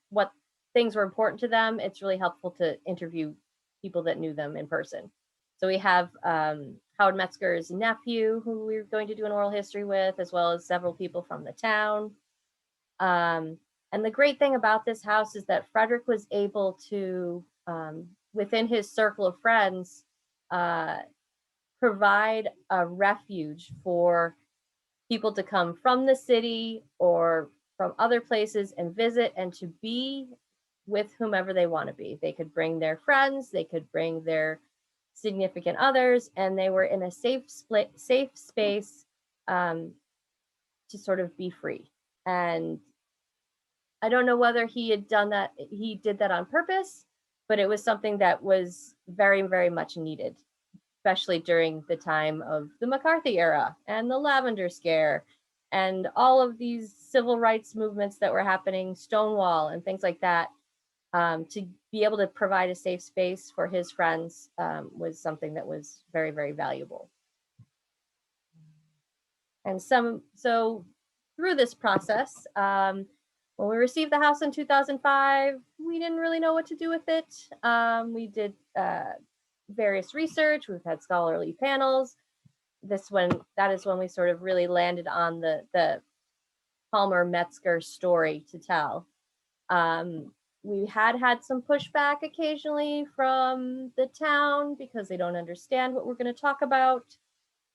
what things were important to them, it's really helpful to interview people that knew them in person. So we have Howard Metzger's nephew, who we're going to do an oral history with, as well as several people from the town. And the great thing about this house is that Frederick was able to, within his circle of friends, provide a refuge for people to come from the city or from other places and visit and to be with whomever they want to be. They could bring their friends, they could bring their significant others, and they were in a safe space to sort of be free. And I don't know whether he did that on purpose, but it was something that was very, very much needed, especially during the time of the McCarthy era and the Lavender Scare and all of these civil rights movements that were happening, Stonewall and things like that. To be able to provide a safe space for his friends was something that was very, very valuable. And so through this process, when we received the house in 2005, we didn't really know what to do with it. We did various research. We've had scholarly panels. That is when we sort of really landed on the Palmer Metzger story to tell. We had some pushback occasionally from the town because they don't understand what we're going to talk about.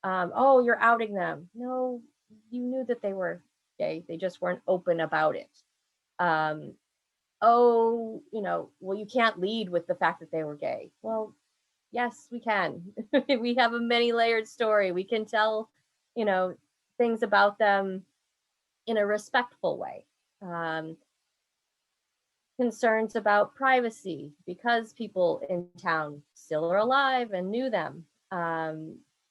Oh, you're outing them. No, you knew that they were gay. They just weren't open about it. Oh, well, you can't lead with the fact that they were gay. Well, yes, we can. We have a many layered story. We can tell, things about them in a respectful way. Concerns about privacy because people in town still are alive and knew them.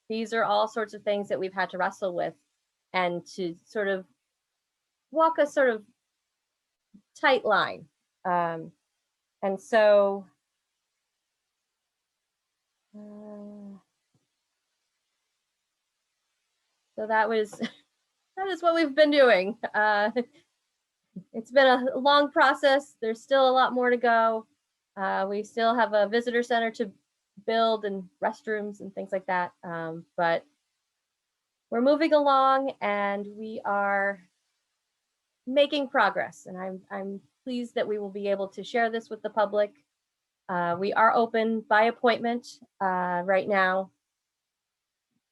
These are all sorts of things that we've had to wrestle with and to sort of walk a sort of tight line. And And so so that is what we've been doing. It's been a long process. There's still a lot more to go. We still have a visitor center to build and restrooms and things like that. But we're moving along and we are making progress. And I'm pleased that we will be able to share this with the public. We are open by appointment right now,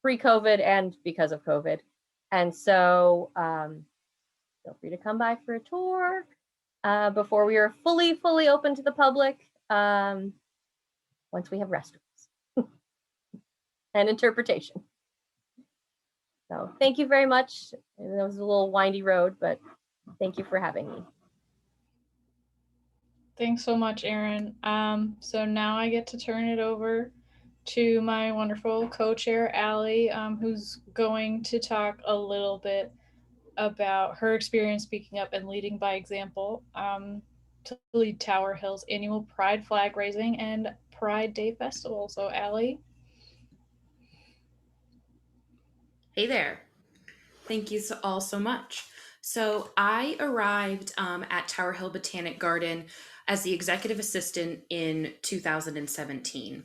pre-COVID and because of COVID. And so feel free to come by for a tour before we are fully open to the public once we have restrooms and interpretation. So thank you very much. It was a little windy road, but thank you for having me. Thanks so much, Erin. So now I get to turn it over to my wonderful co-chair, Allie, who's going to talk a little bit about her experience speaking up and leading by example to lead Tower Hill's annual Pride flag raising and Pride Day Festival. So Allie. Hey there. Thank you all so much. So I arrived at Tower Hill Botanic Garden as the executive assistant in 2017.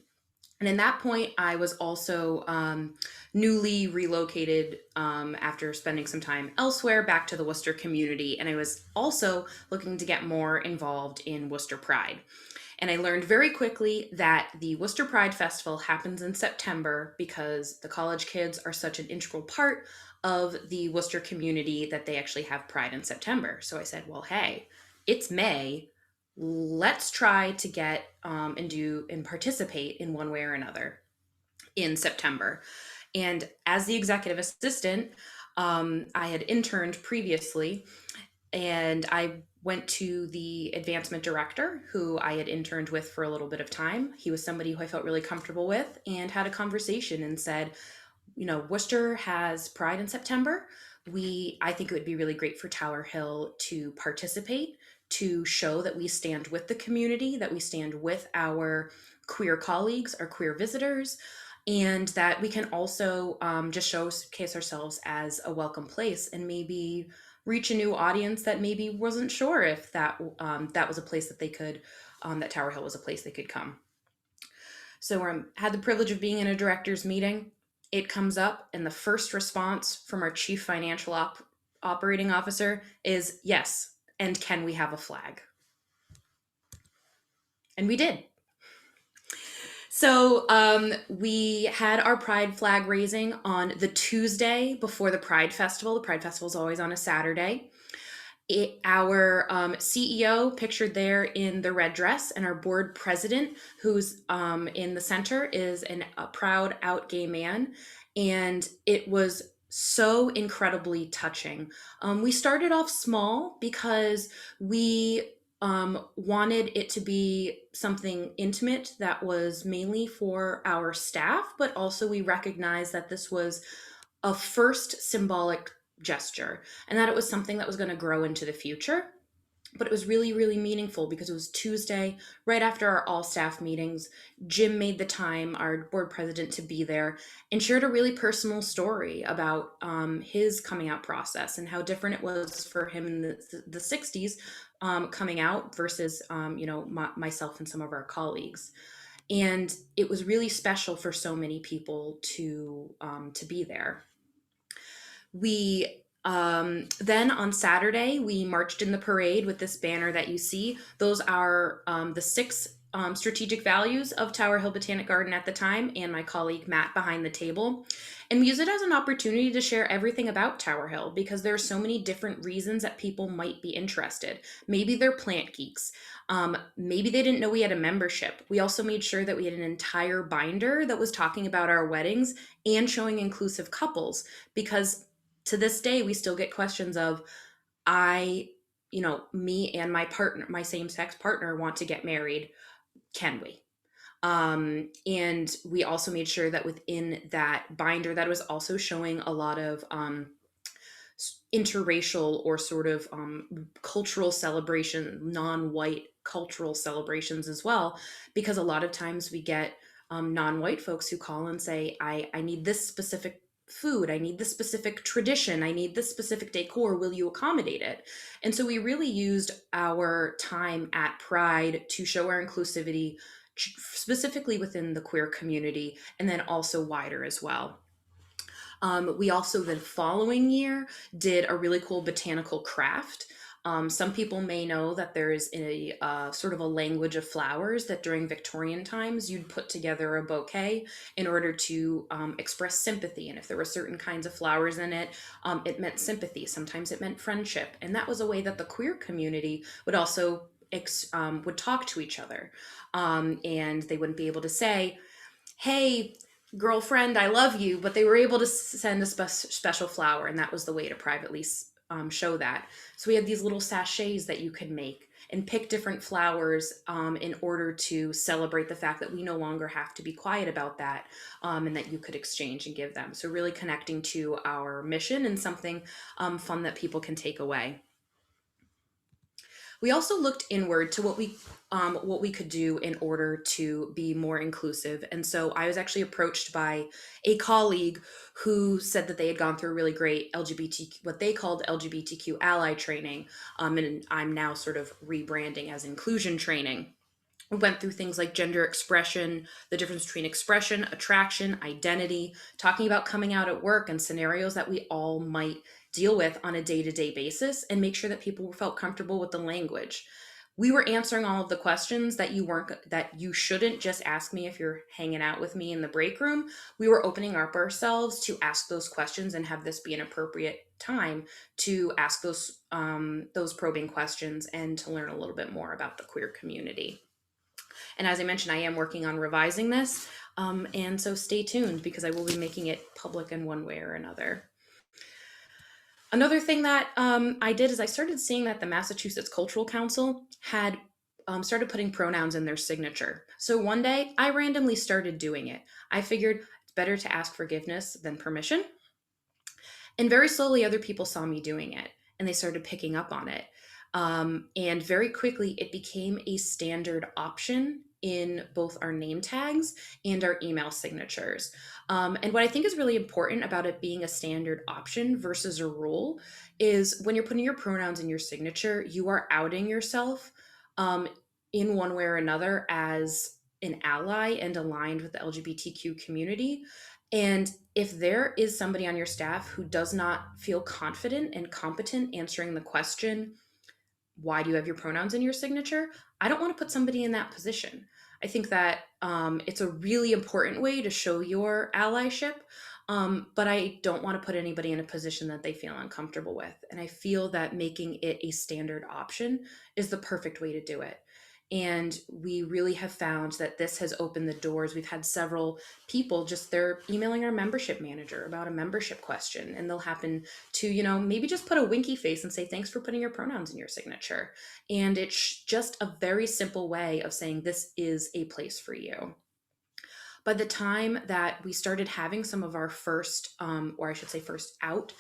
And in that point, I was also newly relocated after spending some time elsewhere back to the Worcester community. And I was also looking to get more involved in Worcester Pride. And I learned very quickly that the Worcester Pride Festival happens in September because the college kids are such an integral part of the Worcester community that they actually have Pride in September. So I said, well, hey, it's May. Let's try to get and participate in one way or another in September. And as the executive assistant, I had interned previously, and I went to the advancement director who I had interned with for a little bit of time. He was somebody who I felt really comfortable with, and had a conversation and said, you know, Worcester has Pride in September. I think it would be really great for Tower Hill to participate, to show that we stand with the community, that we stand with our queer colleagues, our queer visitors, and that we can also just showcase ourselves as a welcome place and maybe reach a new audience that maybe wasn't sure if that was a place that they could, that Tower Hill was a place they could come. So I had the privilege of being in a director's meeting. It comes up, and the first response from our chief financial operating officer is, yes, and can we have a flag? And we did. So we had our Pride flag raising on the Tuesday before the Pride Festival. The Pride Festival is always on a Saturday. Our CEO, pictured there in the red dress, and our board president, who's in the center, is a proud out gay man. And it was so incredibly touching. We started off small because we wanted it to be something intimate that was mainly for our staff, but also we recognized that this was a first symbolic gesture and that it was something that was going to grow into the future. But it was really, really meaningful because it was Tuesday, right after our all staff meetings. Jim made the time, our board president, to be there and shared a really personal story about his coming out process and how different it was for him in the 60s coming out versus, myself and some of our colleagues. And it was really special for so many people to be there. We then on Saturday, we marched in the parade with this banner that you see. Those are the 6 strategic values of Tower Hill Botanic Garden at the time, and my colleague Matt behind the table. And we use it as an opportunity to share everything about Tower Hill because there are so many different reasons that people might be interested. Maybe they're plant geeks. Maybe they didn't know we had a membership. We also made sure that we had an entire binder that was talking about our weddings and showing inclusive couples, because to this day, we still get questions of, me and my partner, my same-sex partner, want to get married. Can we? And we also made sure that within that binder, that was also showing a lot of interracial or sort of cultural celebration, non-white cultural celebrations as well, because a lot of times we get non-white folks who call and say, I need this specific food, I need this specific tradition, I need this specific decor, will you accommodate it? And so we really used our time at Pride to show our inclusivity specifically within the queer community, and then also wider as well. We also, the following year, did a really cool botanical craft. Some people may know that there is a sort of a language of flowers that during Victorian times you'd put together a bouquet in order to express sympathy. And if there were certain kinds of flowers in it, it meant sympathy. Sometimes it meant friendship. And that was a way that the queer community would also would talk to each other. And they wouldn't be able to say, hey, girlfriend, I love you, but they were able to send a special flower, and that was the way to privately show that. So we had these little sachets that you could make and pick different flowers in order to celebrate the fact that we no longer have to be quiet about that, and that you could exchange and give them. So really connecting to our mission and something fun that people can take away. We also looked inward to what we could do in order to be more inclusive. And so I was actually approached by a colleague who said that they had gone through a really great LGBTQ, what they called LGBTQ ally training. And I'm now sort of rebranding as inclusion training. We went through things like gender expression, the difference between expression, attraction, identity, talking about coming out at work and scenarios that we all might deal with on a day-to-day basis, and make sure that people felt comfortable with the language. We were answering all of the questions that you shouldn't just ask me if you're hanging out with me in the break room. We were opening up ourselves to ask those questions and have this be an appropriate time to ask those probing questions and to learn a little bit more about the queer community. And as I mentioned, I am working on revising this. And so stay tuned, because I will be making it public in one way or another. Another thing that I did is I started seeing that the Massachusetts Cultural Council had started putting pronouns in their signature. So one day I randomly started doing it. I figured it's better to ask forgiveness than permission. And very slowly other people saw me doing it, and they started picking up on it. And very quickly it became a standard option in both our name tags and our email signatures. And what I think is really important about it being a standard option versus a rule is when you're putting your pronouns in your signature, you are outing yourself in one way or another as an ally and aligned with the LGBTQ community. And if there is somebody on your staff who does not feel confident and competent answering the question, why do you have your pronouns in your signature? I don't want to put somebody in that position. I think that it's a really important way to show your allyship, but I don't want to put anybody in a position that they feel uncomfortable with. And I feel that making it a standard option is the perfect way to do it. And we really have found that this has opened the doors. We've had several people they're emailing our membership manager about a membership question, and they'll happen to, maybe just put a winky face and say, thanks for putting your pronouns in your signature. And it's just a very simple way of saying this is a place for you. By the time that we started having some of our first, or I should say first out,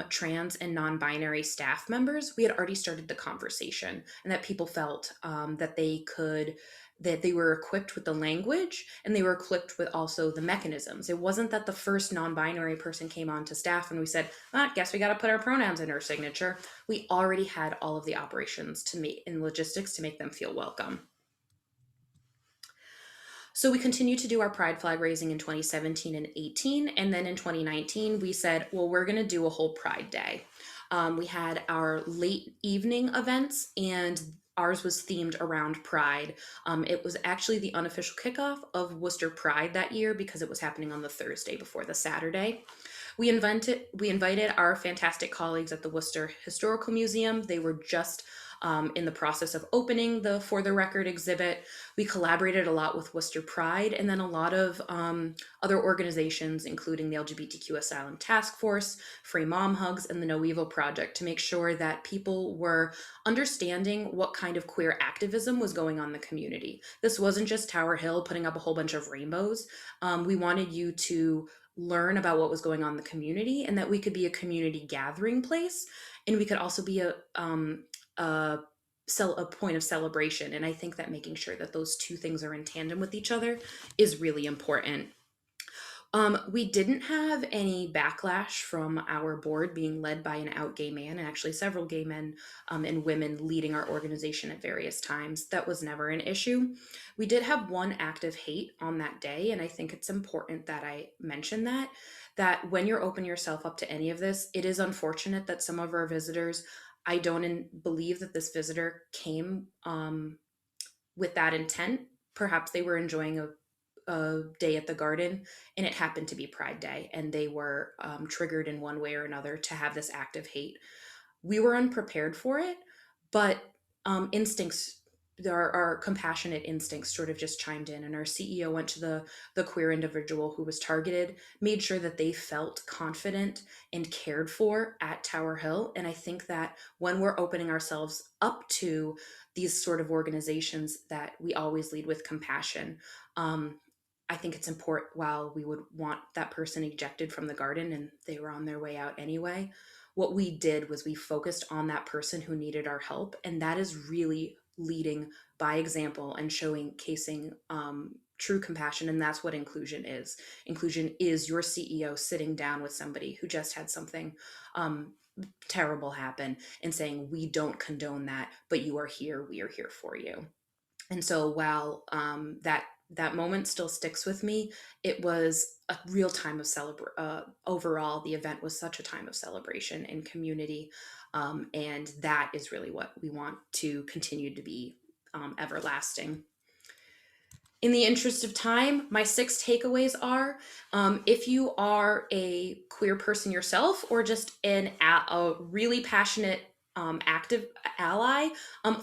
trans and non-binary staff members, we had already started the conversation, and that people felt that they were equipped with the language, and they were equipped with also the mechanisms. It wasn't that the first non-binary person came on to staff and we said, guess we got to put our pronouns in our signature. We already had all of the operations in logistics to make them feel welcome. So we continued to do our pride flag raising in 2017 and 18. And then in 2019, we said, well, we're going to do a whole Pride Day. We had our late evening events, and ours was themed around Pride. It was actually the unofficial kickoff of Worcester Pride that year because it was happening on the Thursday before the Saturday. We invited our fantastic colleagues at the Worcester Historical Museum. They were just in the process of opening the For the Record exhibit. We collaborated a lot with Worcester Pride, and then a lot of other organizations, including the LGBTQ Asylum Task Force, Free Mom Hugs, and the No Evil Project, to make sure that people were understanding what kind of queer activism was going on in the community. This wasn't just Tower Hill putting up a whole bunch of rainbows. We wanted you to learn about what was going on in the community, and that we could be a community gathering place, and we could also be a point of celebration. And I think that making sure that those two things are in tandem with each other is really important. We didn't have any backlash from our board being led by an out gay man, and actually several gay men and women leading our organization at various times. That was never an issue. We did have one act of hate on that day, and I think it's important that I mention that when you're opening yourself up to any of this, it is unfortunate that some of our visitors, I don't believe that this visitor came with that intent. Perhaps they were enjoying a day at the garden, and it happened to be Pride Day, and they were triggered in one way or another to have this act of hate. We were unprepared for it, but our compassionate instincts sort of just chimed in, and our CEO went to the queer individual who was targeted, made sure that they felt confident and cared for at Tower Hill. And I think that when we're opening ourselves up to these sort of organizations, that we always lead with compassion. I think it's important. While we would want that person ejected from the garden and they were on their way out anyway, what we did was we focused on that person who needed our help. And that is really leading by example and showcasing true compassion. And that's what inclusion is. Inclusion is your CEO sitting down with somebody who just had something terrible happen and saying, we don't condone that, but you are here, we are here for you. And so while that moment still sticks with me, it was a real time of overall, the event was such a time of celebration and community. And that is really what we want to continue to be everlasting. In the interest of time, my 6 takeaways are, if you are a queer person yourself, or just a really passionate active ally,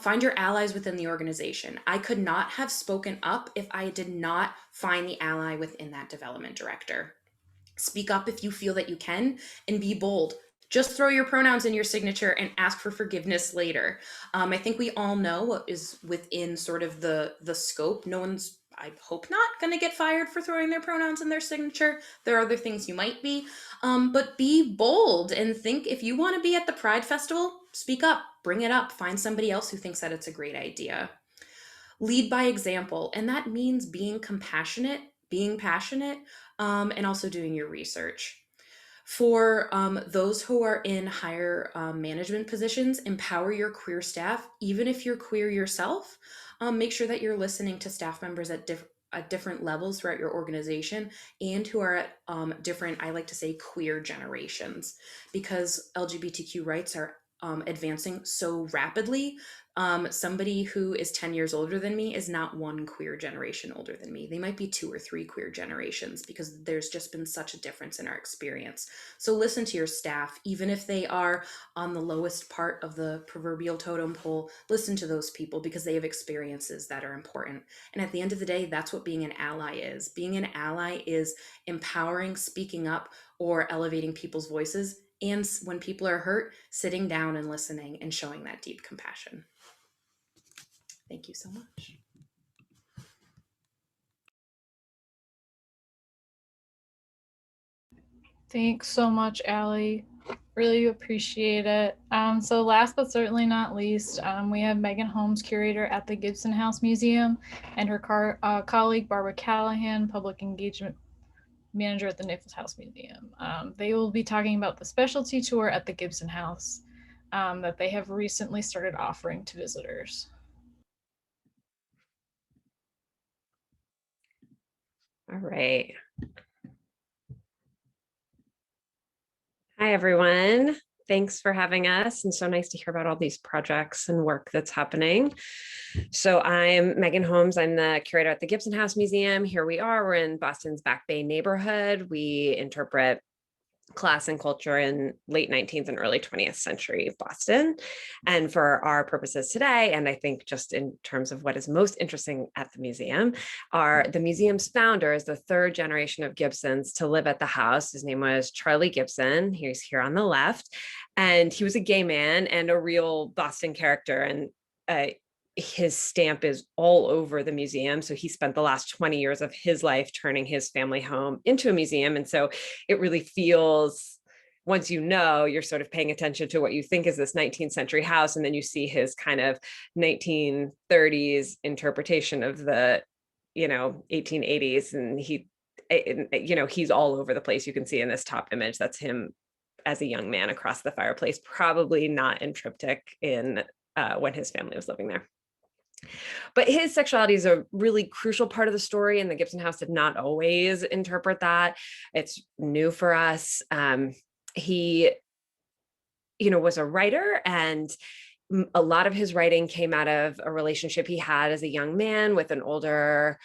find your allies within the organization. I could not have spoken up if I did not find the ally within that development director. Speak up if you feel that you can, and be bold. Just throw your pronouns in your signature and ask for forgiveness later. I think we all know what is within sort of the scope. No one's, I hope not, going to get fired for throwing their pronouns in their signature. There are other things you might be, but be bold and think, if you want to be at the Pride Festival, speak up, bring it up, find somebody else who thinks that it's a great idea. Lead by example, and that means being compassionate, being passionate, and also doing your research. For those who are in higher management positions, empower your queer staff, even if you're queer yourself. Make sure that you're listening to staff members at different levels throughout your organization, and who are at different, I like to say, queer generations, because LGBTQ rights are advancing so rapidly. Somebody who is 10 years older than me is not one queer generation older than me. They might be 2 or 3 queer generations, because there's just been such a difference in our experience. So listen to your staff, even if they are on the lowest part of the proverbial totem pole. Listen to those people, because they have experiences that are important. And at the end of the day, that's what being an ally is. Being an ally is empowering, speaking up, or elevating people's voices. And when people are hurt, sitting down and listening and showing that deep compassion. Thank you so much. Thanks so much, Allie. Really appreciate it. So last but certainly not least, we have Megan Holmes, curator at the Gibson House Museum, and her colleague, Barbara Callahan, public engagement manager at the Nichols House Museum. They will be talking about the specialty tour at the Gibson House that they have recently started offering to visitors. All right. Hi, everyone. Thanks for having us, and so nice to hear about all these projects and work that's happening. So I'm Megan Holmes. I'm the curator at the Gibson House Museum. Here we are. We're in Boston's Back Bay neighborhood. We interpret class and culture in late 19th and early 20th century Boston. And for our purposes today, and I think just in terms of what is most interesting at the museum, are the museum's founders, the 3rd generation of Gibsons to live at the house. His name was Charlie Gibson. He's here on the left. And he was a gay man and a real Boston character. And his stamp is all over the museum. So he spent the last 20 years of his life turning his family home into a museum. And so it really feels, once you know, you're sort of paying attention to what you think is this 19th century house. And then you see his kind of 1930s interpretation of the, 1880s. And he's all over the place. You can see in this top image, that's him as a young man across the fireplace, probably not in triptych in when his family was living there. But his sexuality is a really crucial part of the story, and the Gibson House did not always interpret that. It's new for us. He, was a writer, and a lot of his writing came out of a relationship he had as a young man with an older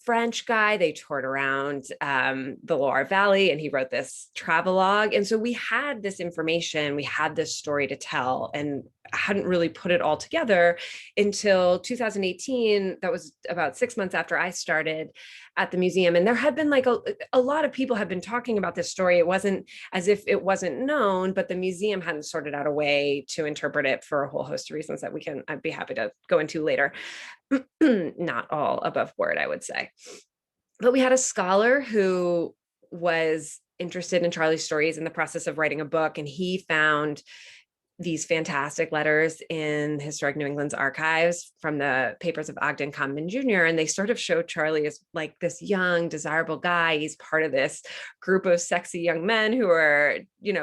French guy. They toured around the Loire Valley, and he wrote this travelogue. And so we had this information, we had this story to tell, and I hadn't really put it all together until 2018. That was about 6 months after I started at the museum. And there had been like a lot of people had been talking about this story. It wasn't as if it wasn't known, but the museum hadn't sorted out a way to interpret it for a whole host of reasons that I'd be happy to go into later. Not all above board, I would say. But we had a scholar who was interested in Charlie's stories in the process of writing a book, and he found these fantastic letters in Historic New England's archives from the papers of Ogden Conman Jr. And they sort of show Charlie as like this young, desirable guy. He's part of this group of sexy young men who are,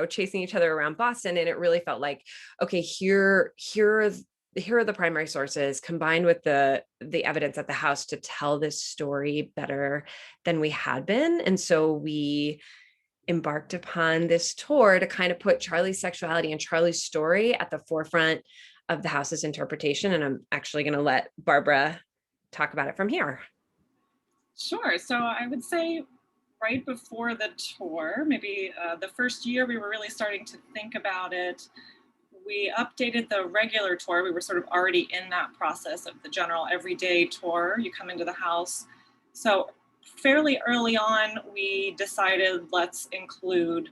chasing each other around Boston. And it really felt like, okay, here are the primary sources combined with the evidence at the house to tell this story better than we had been. And so we embarked upon this tour to kind of put Charlie's sexuality and Charlie's story at the forefront of the house's interpretation. And I'm actually going to let Barbara talk about it from here. Sure. So I would say right before the tour, maybe the first year we were really starting to think about it, we updated the regular tour. We were sort of already in that process of the general everyday tour. You come into the house. So fairly early on, we decided let's include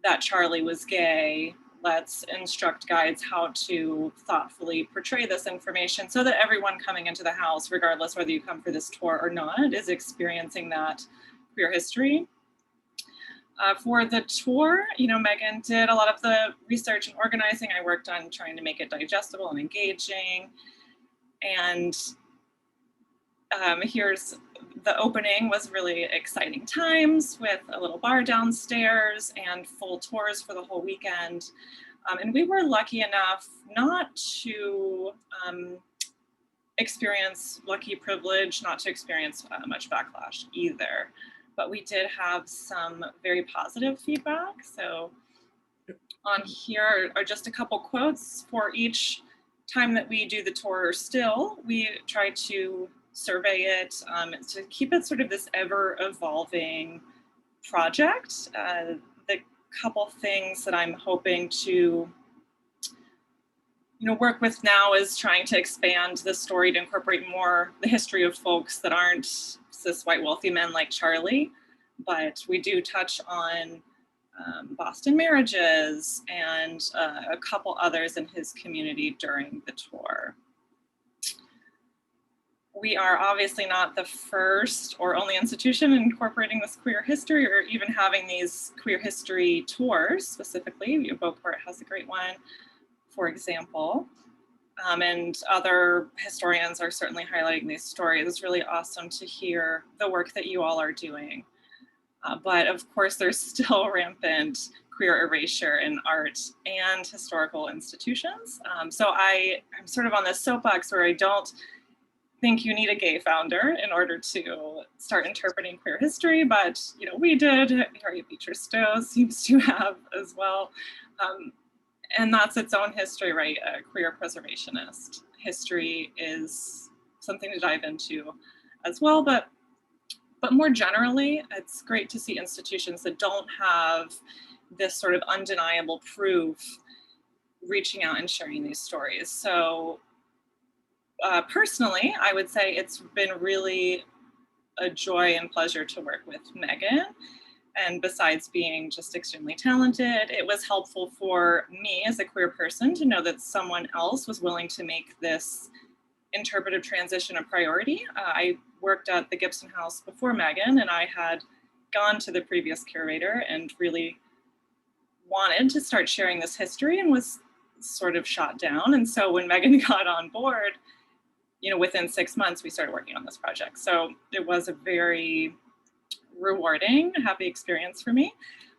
that Charlie was gay. Let's instruct guides how to thoughtfully portray this information so that everyone coming into the house, regardless whether you come for this tour or not, is experiencing that queer history. For the tour, Megan did a lot of the research and organizing. I worked on trying to make it digestible and engaging. And here's the opening was really exciting times with a little bar downstairs and full tours for the whole weekend. And we were lucky enough not to experience lucky privilege, not to experience much backlash either. But we did have some very positive feedback. So on here are just a couple quotes for each time that we do the tour still. We try to survey it to keep it sort of this ever evolving project. The couple things that I'm hoping to work with now is trying to expand the story to incorporate more the history of folks that aren't cis white wealthy men like Charlie, but we do touch on Boston marriages and a couple others in his community during the tour. We are obviously not the first or only institution incorporating this queer history or even having these queer history tours specifically. Beauport has a great one, for example. And other historians are certainly highlighting these stories. It's really awesome to hear the work that you all are doing. But of course, there's still rampant queer erasure in art and historical institutions. So I'm sort of on this soapbox where I don't think you need a gay founder in order to start interpreting queer history, but we did. Harriet Beecher Stowe seems to have as well. And that's its own history, right? A queer preservationist history is something to dive into as well. But more generally, it's great to see institutions that don't have this sort of undeniable proof reaching out and sharing these stories. So personally, I would say it's been really a joy and pleasure to work with Megan. And besides being just extremely talented, it was helpful for me as a queer person to know that someone else was willing to make this interpretive transition a priority. I worked at the Gibson House before Megan, and I had gone to the previous curator and really wanted to start sharing this history and was sort of shot down. And so when Megan got on board, you know, within 6 months, we started working on this project. So it was a very rewarding, happy experience for me.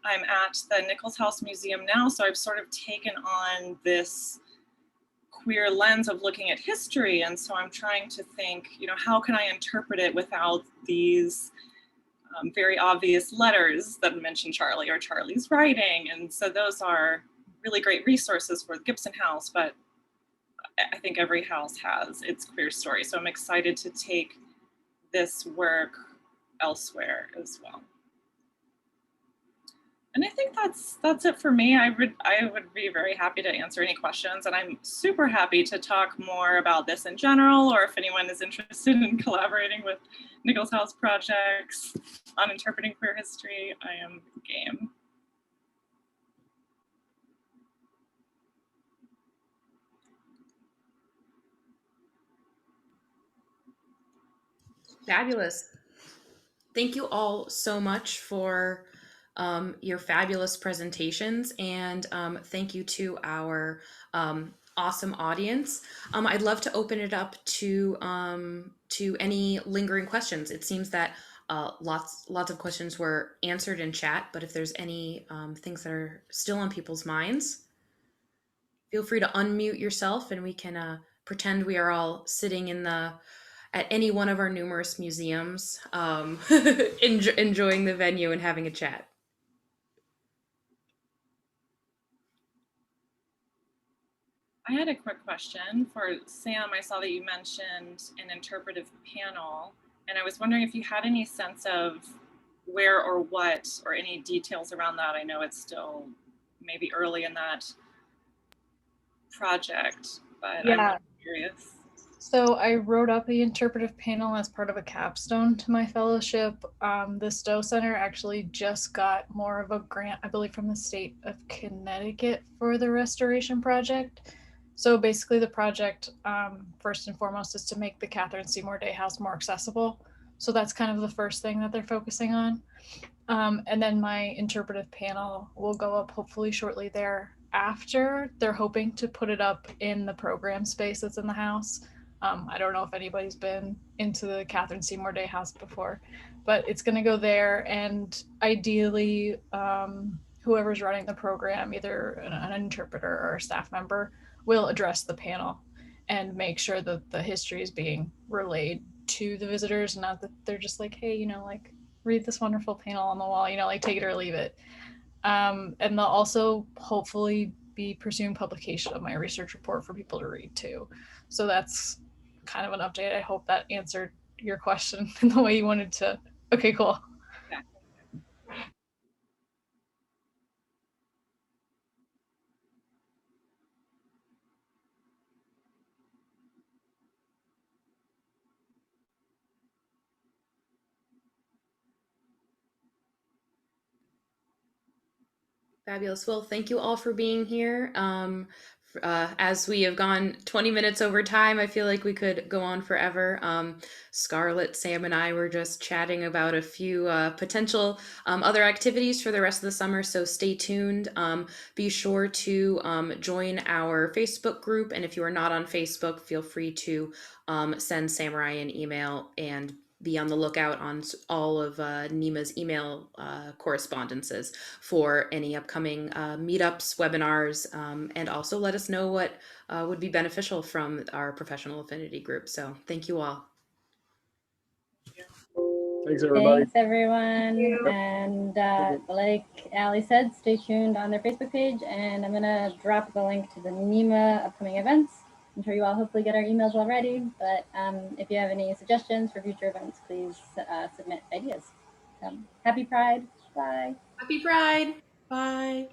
I'm at the Nichols House Museum now, so I've sort of taken on this queer lens of looking at history. And so I'm trying to think, you know, how can I interpret it without these very obvious letters that mention Charlie or Charlie's writing? And so those are really great resources for the Gibson House, but I think every house has its queer story. So I'm excited to take this work elsewhere as well. And I think that's it for me. I would be very happy to answer any questions, and I'm super happy to talk more about this in general, or if anyone is interested in collaborating with Nichols House projects on interpreting queer history, I am game. Fabulous. Thank you all so much for your fabulous presentations, and thank you to our awesome audience. I'd love to open it up to any lingering questions. It seems that lots of questions were answered in chat, but if there's any things that are still on people's minds, feel free to unmute yourself, and we can pretend we are all sitting at any one of our numerous museums, enjoying the venue and having a chat. I had a quick question for Sam. I saw that you mentioned an interpretive panel, and I was wondering if you had any sense of where or what, or any details around that. I know it's still maybe early in that project, but Yeah. I'm curious. So I wrote up the interpretive panel as part of a capstone to my fellowship. The Stowe Center actually just got more of a grant, I believe, from the state of Connecticut for the restoration project. So basically the project, first and foremost, is to make the Katharine Seymour Day House more accessible. So that's kind of the first thing that they're focusing on. And then my interpretive panel will go up hopefully shortly thereafter. They're hoping to put it up in the program space that's in the house. I don't know if anybody's been into the Katharine Seymour Day House before, but it's going to go there, and ideally whoever's running the program, either an interpreter or a staff member, will address the panel and make sure that the history is being relayed to the visitors, not that they're just like, hey, you know, like, read this wonderful panel on the wall, you know, like, take it or leave it. And they'll also hopefully be pursuing publication of my research report for people to read too. So that's kind of an update. I hope that answered your question in the way you wanted to. Okay, cool. Fabulous. Well, thank you all for being here. As we have gone 20 minutes over time, I feel like we could go on forever. Scarlett, Sam, and I were just chatting about a few potential other activities for the rest of the summer, so stay tuned. Be sure to join our Facebook group, and if you are not on Facebook, feel free to send Samurai an email and be on the lookout on all of NEMA's email correspondences for any upcoming meetups, webinars, and also let us know what would be beneficial from our professional affinity group. So thank you all. Thanks, everybody. Thanks, everyone. And like Ali said, stay tuned on their Facebook page, and I'm going to drop the link to the NEMA upcoming events. I'm sure you all hopefully get our emails already, but if you have any suggestions for future events, please submit ideas. Happy Pride. Bye. Happy Pride. Bye.